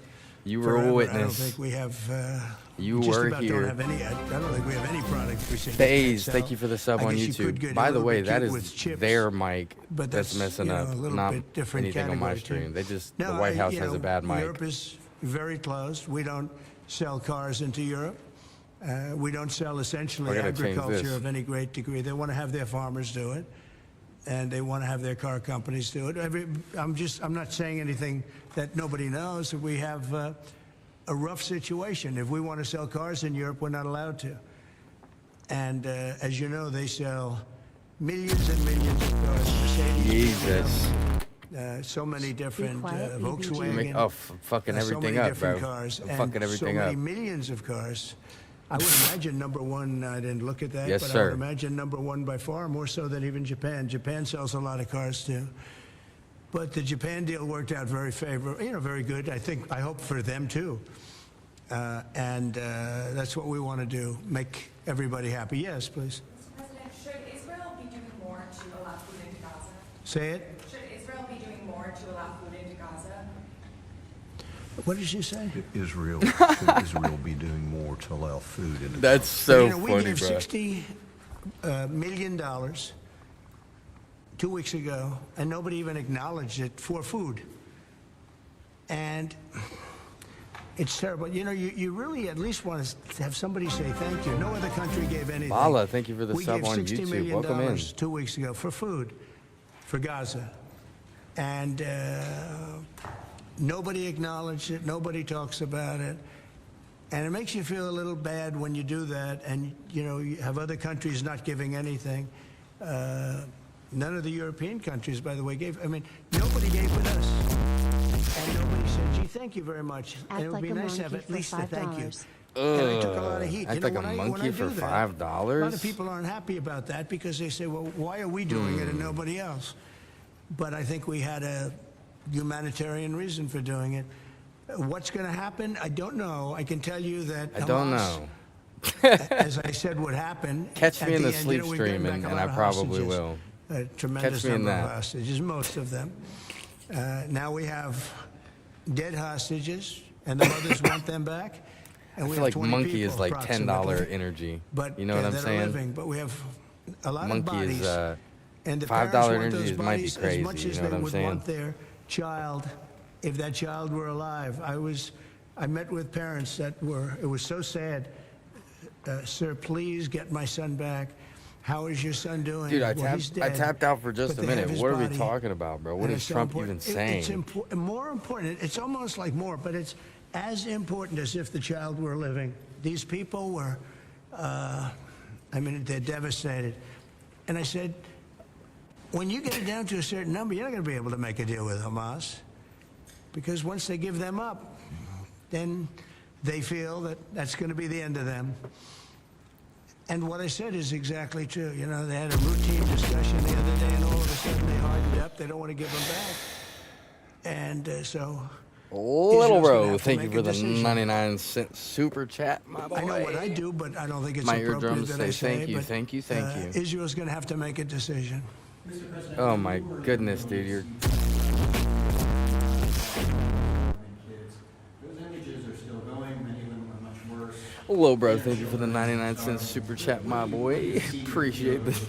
You were forever. a I don't witness. think we have. You just were about here. Don't have any. I don't think we have any product we say. Faze, thank you for the sub I on guess you could YouTube. get a By the little way, bit that cute is with chips, their mic but that's that's, messing you know, up, a little not bit different anything on my category, too. stream. They just, No, the White House you has know, a bad mic. Europe is very closed. We don't sell cars into Europe. We don't sell essentially I gotta change agriculture this. of any great degree. They want to have their farmers do it, and they want to have their car companies do it. I'm not saying anything that nobody knows. We have a rough situation. If we want to sell cars in Europe, we're not allowed to. And as you know, they sell millions and millions of cars. Mercedes, Jesus. so many different quiet, Volkswagen. Fucking so everything many up, different bro. cars, I'm and fucking everything so up. many millions of cars. I would imagine number one. I didn't look at that, Yes, but I sir. would imagine number one by far, more so than even Japan. Japan sells a lot of cars too. But the Japan deal worked out very favorable, very good. I hope for them too. And that's what we want to do, make everybody happy. Yes, please. Mr. President, should Israel be doing more to allow food into Gaza? Say it. Should Israel be doing more to allow food into Gaza? What did you say? Should Israel be doing more to allow food into That's so we funny, gave bro. $60 million 2 weeks ago, and nobody even acknowledged it for food. And it's terrible. You really at least want to have somebody say thank you. No other country gave anything. Bala, thank you for the we sub gave on $60 YouTube. million Welcome in. 2 weeks ago for food, for Gaza. And nobody acknowledged it. Nobody talks about it. And it makes you feel a little bad when you do that, and you have other countries not giving anything. None of the European countries, by the way, gave. I mean, nobody gave with us, and nobody said, "Gee, thank you very much." And it would be nice to have at least a thank you. And I took a lot of heat. Act like a monkey for do that, $5? A lot of people aren't happy about that because they say, "Well, why are we doing it and nobody else?" But I think we had a humanitarian reason for doing it. What's going to happen? I don't know. I can tell you that I don't Hamas, know. as I said, would happen. Catch at me in the end, sleep we've stream, gotten back and a I lot of probably hostages. will. A tremendous Catch me in number of that. hostages, most of them. Now we have dead hostages, and the mothers want them back. And I we feel have like 20 monkey people, is like $10 approximately. energy. But You know what I'm that are saying? living, but we have a lot Monkey of bodies. is and the $5 parents want energy those might be bodies crazy. as much You as know they what I'm would saying? want their child, if that child were alive. I met with parents that were. It was so sad. Sir, please get my son back. How is your son doing? Dude, I Well, he's tapped dead, out for just but a they have minute. his What are we body, talking about, bro? What and is it's so Trump important. even saying? It's more important. It's almost like more, but it's as important as if the child were living. These people were, they're devastated. And I said, when you get it down to a certain number, you're not going to be able to make a deal with Hamas. Because once they give them up, then they feel that that's going to be the end of them. And what I said is exactly true. They had a routine discussion the other day, and all of a sudden they hardened up. They don't want to give them back. And so... Little Israel's gonna bro, have to thank you make for a the decision. 99-cent super chat, my boy. I know what I do, but I don't think it's My appropriate eardrums that I say say thank you, but, thank you, thank you. Israel's going to have to make a decision. Oh my goodness, dude, you're... Those images are still going. Many of them are much worse. Hello, bro, thank you for the 99-cent super chat, my boy. Appreciate this.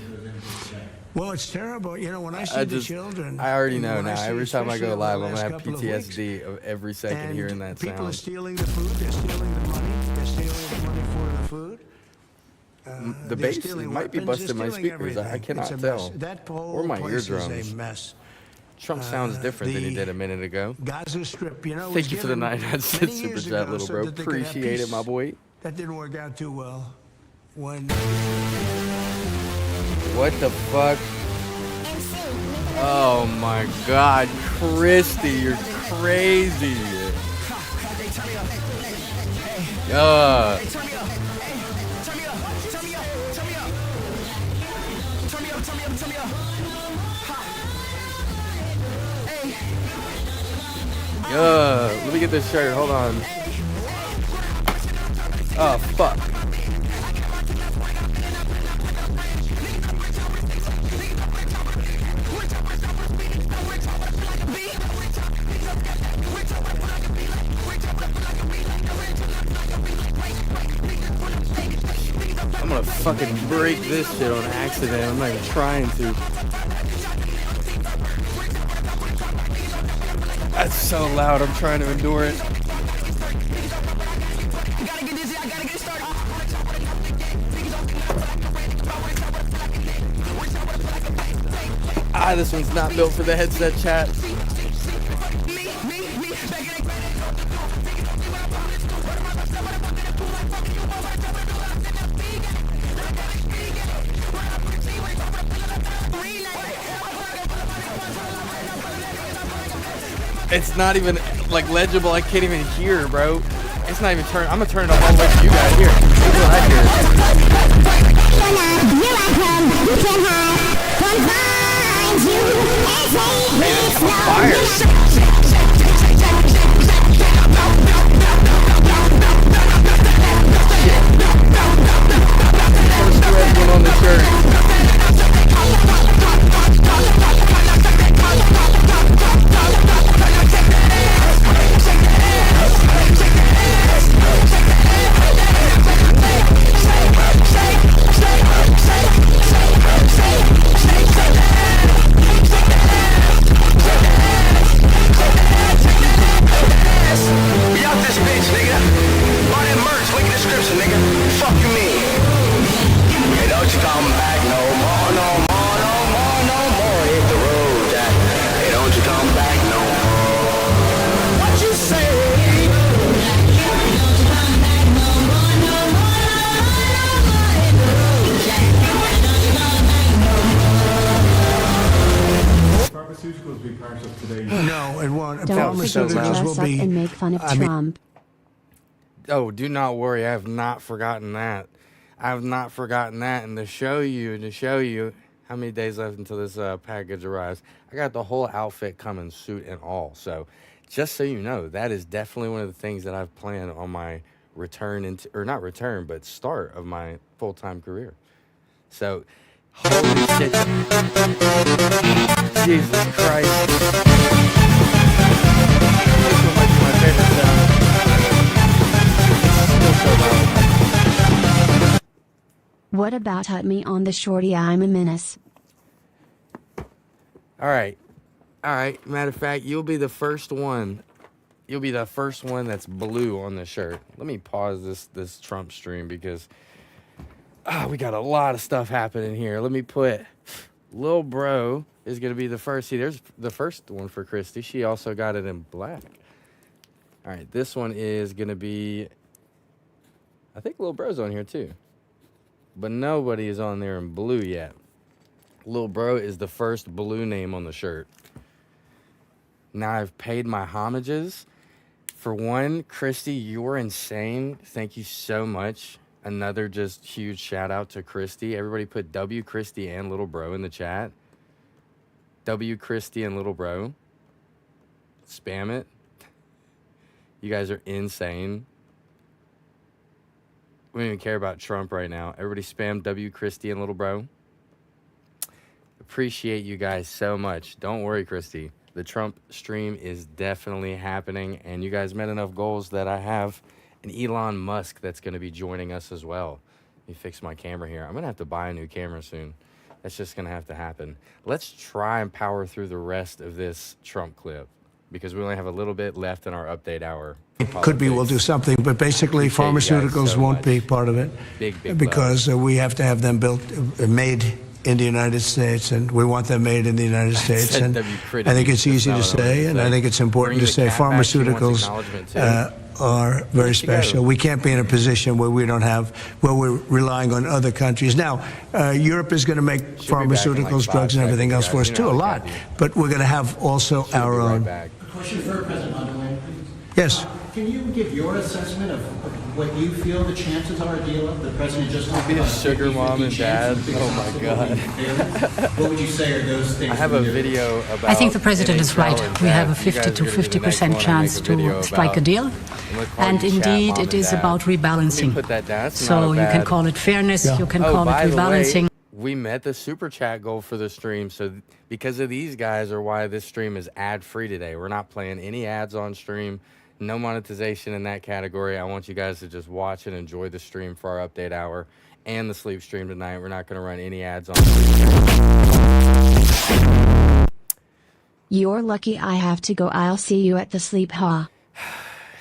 Well, it's terrible. When I see the children... I already know when now. see, Every time I especially go over the live, I'm last going to have couple of weeks, PTSD of every second and hearing that people are sound. stealing the food. They're stealing the money. They're stealing the money for the food. The they're bass stealing might be weapons, busting they're my stealing speakers. I everything. cannot It's a mess. tell. That whole Or my place eardrums. is a mess. Trump sounds different than he did a minute ago. Gaza Strip, was Thank you for the given 99-cent many super years chat, ago little so bro. that they could have Appreciate it, peace. my boy. That didn't work out too well. When What the fuck? Oh my God, Christy, you're crazy. Let me get this shirt. Hold on. Oh fuck. want to fucking break this shit on accident. I'm not even trying to. That's so loud. I'm trying to endure it. Ah, this one's not built for the headset, chat. It's not even like legible. I can't even hear, bro. It's not even turn. I'm gonna turn it up all the way to you guys. Here, this is what I hear. Hey, this is on fire. First red one on the shirt. We out this bitch, nigga. Buy that merch, link in the description, nigga. Fuck you mean? Hey, don't you come back no more, no more, no more, no more. Hit the road, Jack. Hey, don't you come back no more. What you say? Pharmaceuticals be part of today. No, it won't. Don't forget to Pharmaceuticals will dress up be. and make fun of I mean- Trump. Oh, do not worry. I have not forgotten that. I have not forgotten that. And to show you how many days left until this package arrives, I got the whole outfit coming, suit and all. So just so you know, that is definitely one of the things that I've planned on my return into, or not return, but start of my full-time career. So, holy shit. Jesus Christ. This one might be my favorite sound. What about hut me on the shorty? I'm a menace. All right. Matter of fact, you'll be the first one. You'll be the first one that's blue on the shirt. Let me pause this Trump stream because we got a lot of stuff happening here. Let me put Lil Bro is going to be the first. See, there's the first one for Christy. She also got it in black. All right, this one is going to be, I think Lil Bro's on here too. But nobody is on there in blue yet. Lil Bro is the first blue name on the shirt. Now I've paid my homages. For one, Christy, you're insane. Thank you so much. Another just huge shout out to Christy. Everybody put W Christy and Little Bro in the chat. W Christy and Little Bro. Spam it. You guys are insane. We don't even care about Trump right now. Everybody spam W Christy and Little Bro. Appreciate you guys so much. Don't worry, Christy. The Trump stream is definitely happening, and you guys met enough goals that I have an Elon Musk that's going to be joining us as well. Let me fix my camera here. I'm going to have to buy a new camera soon. That's just going to have to happen. Let's try and power through the rest of this Trump clip because we only have a little bit left in our update hour. It could be we'll do something, but basically Appreciate you guys pharmaceuticals so won't much. be part of it Big because we have to have them built, made in the United States, and we want them made in the United States. said And W I think it's That's easy not to what I wanted say, to and say. I think it's important Bring to say the cat back. She wants pharmaceuticals acknowledgement too. are very Let's go. special. We can't be in a position where we don't have, where we're relying on other countries. Now, Europe is going to make She'll be back in, like, pharmaceuticals, 5 drugs, and everything seconds, else for us guys. too, You a know lot. Kathy. But we're going to have also She'll our be right own. back. Question for President Underwood, please. Yes. Can you give your assessment of what you feel the chances are, Adila? The president just talked Be a about sugar 50-50 mom and dad. chance of the Oh my biggest God. obstacle. What would you say are those things? I have a that you're- video about. I think the president is right. NHL and We have a Jack. You guys 50 are to gonna be the next 50% one I chance make a video to strike a about. deal. I'm gonna call And you chat indeed, mom it and is dad. about Let me rebalancing. put that down. That's So not a you can bad- call it fairness, you can Oh, call it by the way, rebalancing. we met the super chat goal for the stream. So because of these guys are why this stream is ad free today. We're not playing any ads on stream. No monetization in that category. I want you guys to just watch and enjoy the stream for our update hour and the sleep stream tonight. We're not going to run any ads on it. You're lucky I have to go. I'll see you at the sleep hall.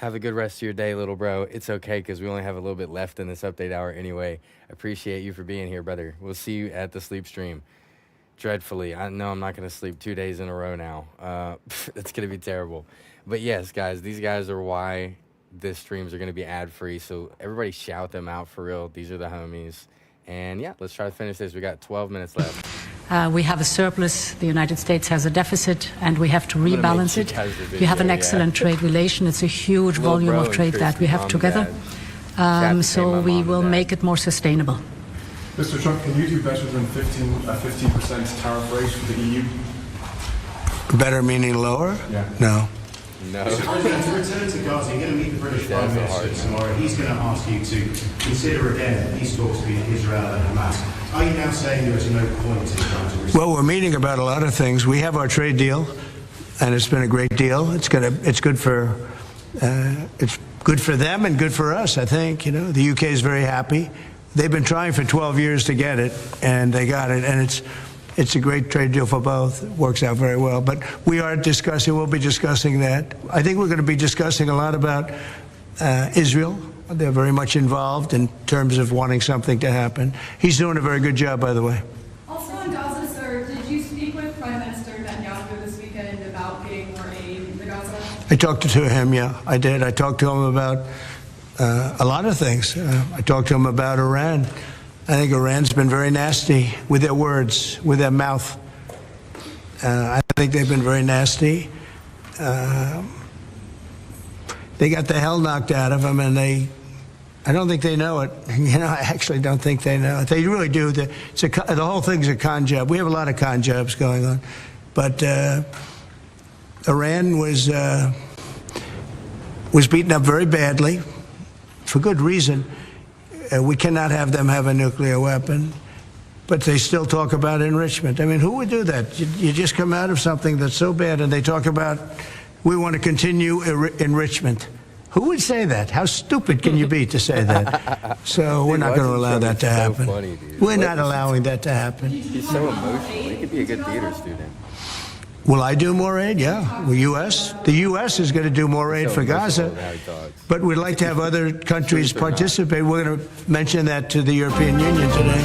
Have a good rest of your day, little bro. It's okay because we only have a little bit left in this update hour anyway. Appreciate you for being here, brother. We'll see you at the sleep stream. Dreadfully. I know I'm not going to sleep 2 days in a row now. It's going to be terrible. But yes, guys, these guys are why this streams are going to be ad-free. So everybody shout them out for real. These are the homies. And yeah, let's try to finish this. We got 12 minutes left. We have a surplus, the United States has a deficit, and we have to rebalance it. We have an excellent trade relation. It's a huge volume of trade that we have together. So we will make it more sustainable. Mr. Trump, can you do better than 15% tariff rate for the EU? Better meaning lower? Yeah. No. No. Mr. President, to return to Gaza, you're going to meet the British Prime Minister tomorrow. He's going to ask you to consider again peace talks between Israel and Hamas. Are you now saying there is no point in trying to resolve? Well, we're meeting about a lot of things. We have our trade deal, and it's been a great deal. It's good for them and good for us. I think the UK is very happy. They've been trying for 12 years to get it, and they got it, and it's a great trade deal for both. It works out very well. But we'll be discussing that. I think we're going to be discussing a lot about Israel. They're very much involved in terms of wanting something to happen. He's doing a very good job, by the way. Also in Gaza, sir, did you speak with Prime Minister Netanyahu this weekend about getting more aid in Gaza? I talked to him, yeah, I did. I talked to him about a lot of things. I talked to him about Iran. I think Iran's been very nasty with their words, with their mouth. I think they've been very nasty. They got the hell knocked out of them, and I don't think they know it. I actually don't think they know it. They really do. The whole thing's a con job. We have a lot of con jobs going on. But Iran was beaten up very badly, for good reason. We cannot have them have a nuclear weapon, but they still talk about enrichment. I mean, who would do that? You just come out of something that's so bad, and they talk about, we want to continue enrichment. Who would say that? How stupid can you be to say that? So we're not going to allow that to happen. We're not allowing that to happen. He's so emotional. He could be a good theater student. Will I do more aid? Yeah. The U.S. is going to do more aid for Gaza, but we'd like to have other countries participate. We're going to mention that to the European Union today.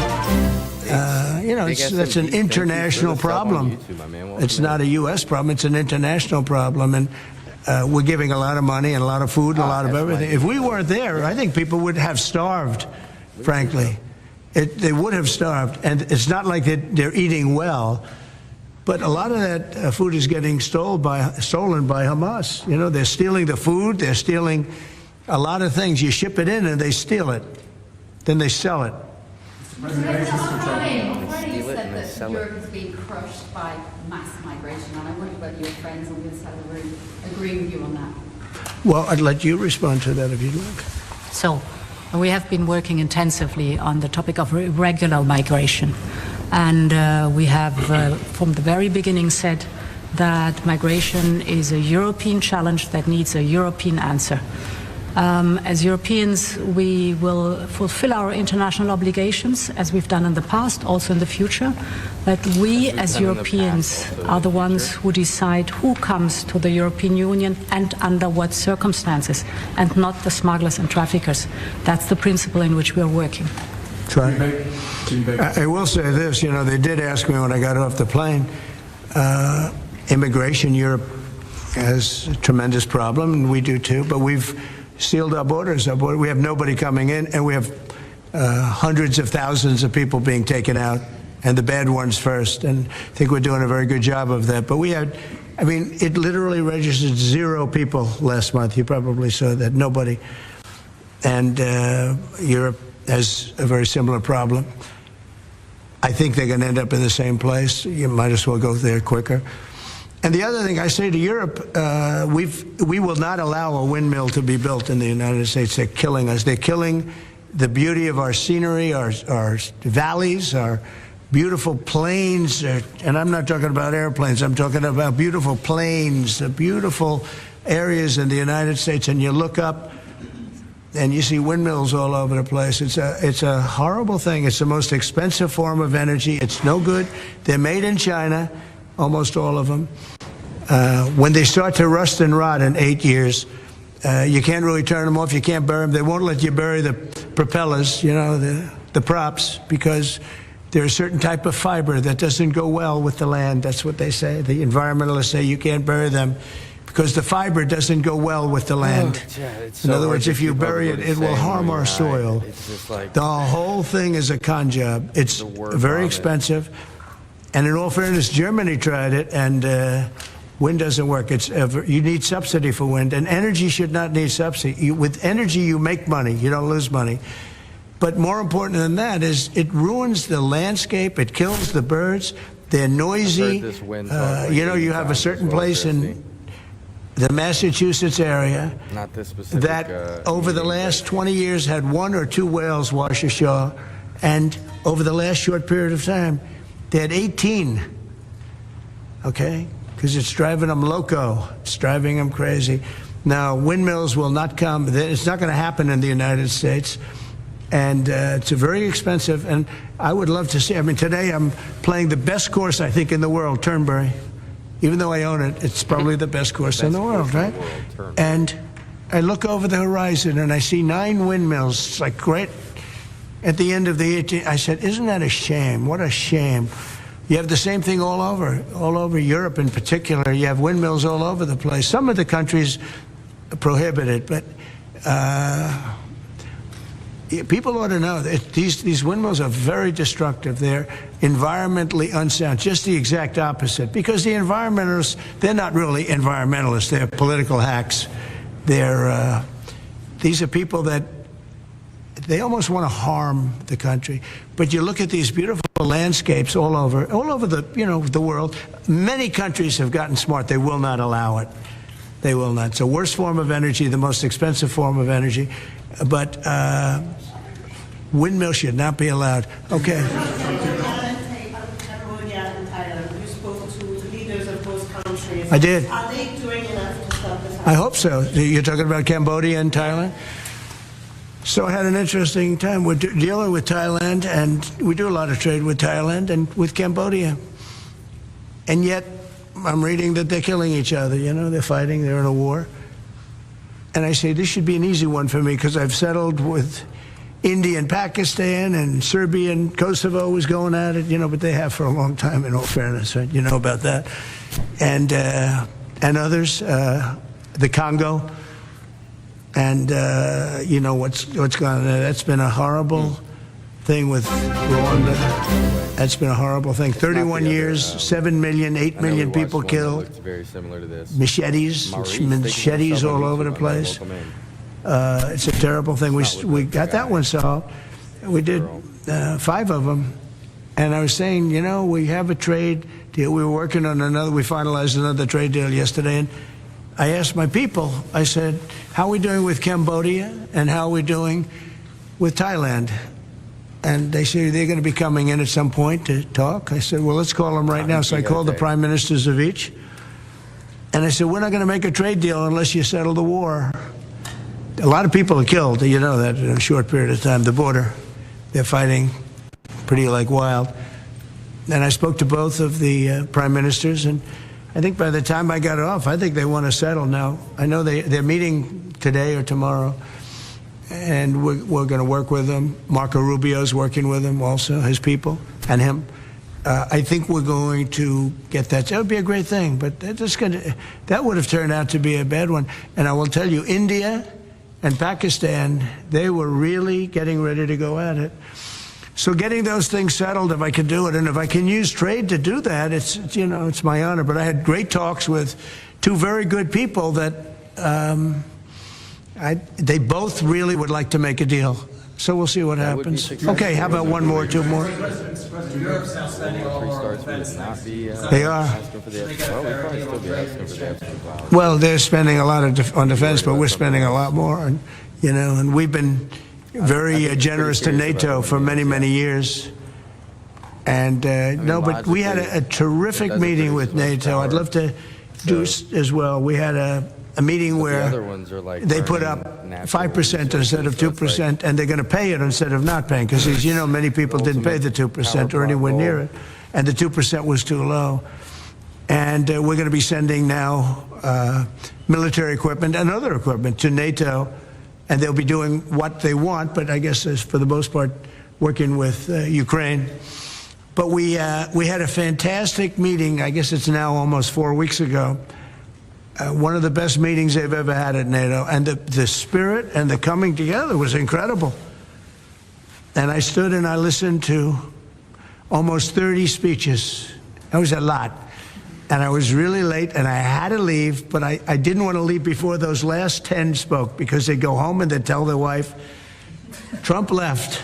That's an international problem. It's not a U.S. problem. It's an international problem, and we're giving a lot of money and a lot of food and a lot of everything. If we weren't there, I think people would have starved, frankly. They would have starved, and it's not like they're eating well. But a lot of that food is getting stolen by Hamas. They're stealing the food. They're stealing a lot of things. You ship it in and they steal it. Then they sell it. Already you said that Europe is being crushed by mass migration, and I wonder whether your friends on this side of the room agree with you on that. Well, I'd let you respond to that if you'd like. So we have been working intensively on the topic of irregular migration. And we have, from the very beginning, said that migration is a European challenge that needs a European answer. As Europeans, we will fulfill our international obligations, as we've done in the past, also in the future. But we, as Europeans, are the ones who decide who comes to the European Union and under what circumstances, and not the smugglers and traffickers. That's the principle in which we are working. I will say this, they did ask me when I got off the plane, immigration, Europe has a tremendous problem, and we do too, but we've sealed our borders. We have nobody coming in, and we have hundreds of thousands of people being taken out, and the bad ones first, and I think we're doing a very good job of that. But it literally registered 0 people last month. You probably saw that, nobody. And Europe has a very similar problem. I think they're going to end up in the same place. You might as well go there quicker. And the other thing I say to Europe, we will not allow a windmill to be built in the United States. They're killing us. They're killing the beauty of our scenery, our valleys, our beautiful plains. And I'm not talking about airplanes. I'm talking about beautiful plains, the beautiful areas in the United States and you look up and you see windmills all over the place. It's a horrible thing. It's the most expensive form of energy. It's no good. They're made in China, almost all of them. When they start to rust and rot in 8 years, you can't really turn them off. You can't bury them. They won't let you bury the propellers, you know, the props, because there's a certain type of fiber that doesn't go well with the land. That's what they say. The environmentalists say you can't bury them because the fiber doesn't go well with the land. In other words, if you bury it, it will harm our soil. It's just like The whole thing is a con job. It's very expensive. And in all fairness, Germany tried it, and wind doesn't work. You need subsidy for wind, and energy should not need subsidy. With energy, you make money. You don't lose money. But more important than that is it ruins the landscape. It kills the birds. They're noisy. You know, you have a certain place in the Massachusetts area not this specific, that over the last 20 years had 1 or 2 whales wash ashore, and over the last short period of time, they had 18. Okay? Because it's driving them loco. It's driving them crazy. Now, windmills will not come. It's not going to happen in the United States. And it's very expensive. And I would love to see. I mean, today I'm playing the best course, I think, in the world, Turnberry. Even though I own it, it's probably the best course in the world, right? And I look over the horizon and I see 9 windmills. It's like great. At the end of the 18th, I said, isn't that a shame? What a shame. You have the same thing all over Europe in particular. You have windmills all over the place. Some of the countries prohibit it, but people ought to know that these windmills are very destructive. They're environmentally unsound, just the exact opposite. Because the environmentalists, they're not really environmentalists. They're political hacks. These are people that they almost want to harm the country. But you look at these beautiful landscapes all over the, you know, the world. Many countries have gotten smart. They will not allow it. They will not. It's the worst form of energy, the most expensive form of energy. But windmills should not be allowed. Okay. I did. Are they doing enough to stop this? I hope so. You're talking about Cambodia and Thailand? So I had an interesting time. We're dealing with Thailand, and we do a lot of trade with Thailand and with Cambodia. And yet, I'm reading that they're killing each other. You know, they're fighting. They're in a war. And I say, this should be an easy one for me because I've settled with India and Pakistan, and Serbia and Kosovo was going at it, you know, but they have for a long time, in all fairness, right? You know about that. And others, the Congo. And you know what's gone on there. That's been a horrible thing with Rwanda. That's been a horrible thing. 31 years, 7 million, 8 million people killed. Very similar to this. Machetes all over the place. It's a terrible thing. We got that one solved. We did 5 of them. And I was saying, you know, we have a trade deal. We were working on another. We finalized another trade deal yesterday. And I asked my people, I said, how are we doing with Cambodia and how are we doing with Thailand? And they say they're going to be coming in at some point to talk. I said, well, let's call them right now. So I called the prime ministers of each. And I said, we're not going to make a trade deal unless you settle the war. A lot of people are killed, you know that, in a short period of time. The border, they're fighting pretty like wild. And I spoke to both of the prime ministers, and I think by the time I got off, I think they want to settle now. I know they're meeting today or tomorrow, and we're going to work with them. Marco Rubio's working with them also, his people, and him. I think we're going to get that. That would be a great thing, but that would have turned out to be a bad one. And I will tell you, India and Pakistan, they were really getting ready to go at it. So getting those things settled, if I can do it, and if I can use trade to do that, it's you know, it's my honor. But I had great talks with 2 very good people that they both really would like to make a deal. So we'll see what happens. Okay, how about 1 more, 2 more? They are. Well, they're spending a lot on defense, but we're spending a lot more, and you know, and we've been very generous to NATO for many, many years. And no, but we had a terrific meeting with NATO. I'd love to do as well. We had a meeting But where the other ones are like they put burning up natural 5% resources, instead of so it's 2%, like and they're going to pay it instead of not paying, because as you know, many people didn't pay the 2% or anywhere near it, and the 2% was too low. And we're going to be sending now military equipment and other equipment to NATO, and they'll be doing what they want, but I guess as for the most part, working with Ukraine. But we had a fantastic meeting, I guess it's now almost 4 weeks ago, one of the best meetings they've ever had at NATO, and the spirit and the coming together was incredible. And I stood and I listened to almost 30 speeches. That was a lot. And I was really late, and I had to leave, but I didn't want to leave before those last 10 spoke, because they'd go home and they'd tell their wife, Trump left.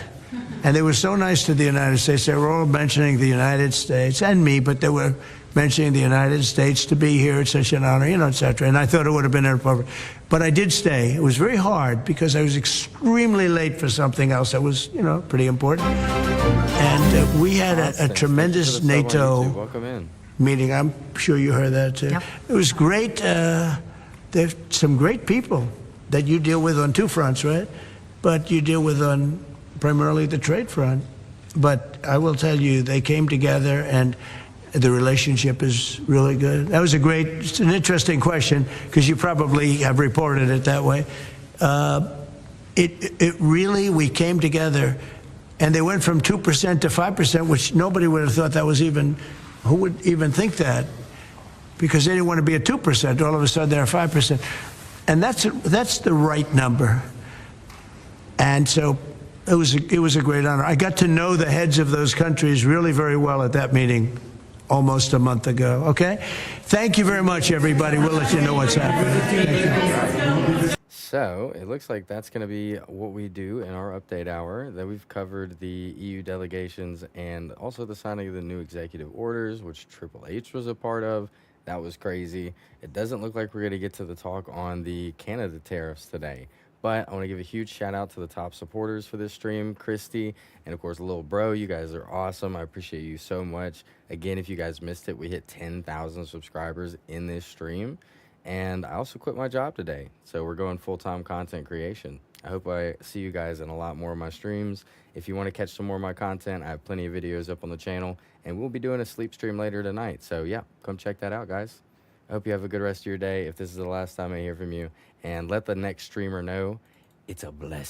And they were so nice to the United States. They were all mentioning the United States, and me, but they were mentioning the United States to be here. It's such an honor, you know, et cetera. And I thought it would have been inappropriate. But I did stay. It was very hard, because I was extremely late for something else that was, you know, pretty important. And we had a tremendous NATO Welcome in. meeting. I'm sure you heard that too. Yep. It was great. There's some great people that you deal with on two fronts, right? But you deal with on primarily the trade front. But I will tell you, they came together, and the relationship is really good. That was it's an interesting question, because you probably have reported it that way. It really, we came together, and they went from 2% to 5%, which nobody would have thought that was even, who would even think that? Because they didn't want to be at 2%. All of a sudden, they're 5%. And that's the right number. And so it was a great honor. I got to know the heads of those countries really very well at that meeting almost a month ago, okay? Thank you very much, everybody. We'll let you know what's happening. Thank you. So it looks like that's going to be what we do in our update hour. That we've covered the EU delegations and also the signing of the new executive orders, which Triple H was a part of. That was crazy. It doesn't look like we're going to get to the talk on the Canada tariffs today. But I want to give a huge shout out to the top supporters for this stream, Christy, and of course, Little Bro. You guys are awesome. I appreciate you so much. Again, if you guys missed it, we hit 10,000 subscribers in this stream. And I also quit my job today. So we're going full-time content creation. I hope I see you guys in a lot more of my streams. If you want to catch some more of my content, I have plenty of videos up on the channel. And we'll be doing a sleep stream later tonight. So yeah, come check that out, guys. I hope you have a good rest of your day. If this is the last time I hear from you, and let the next streamer know it's a blessing.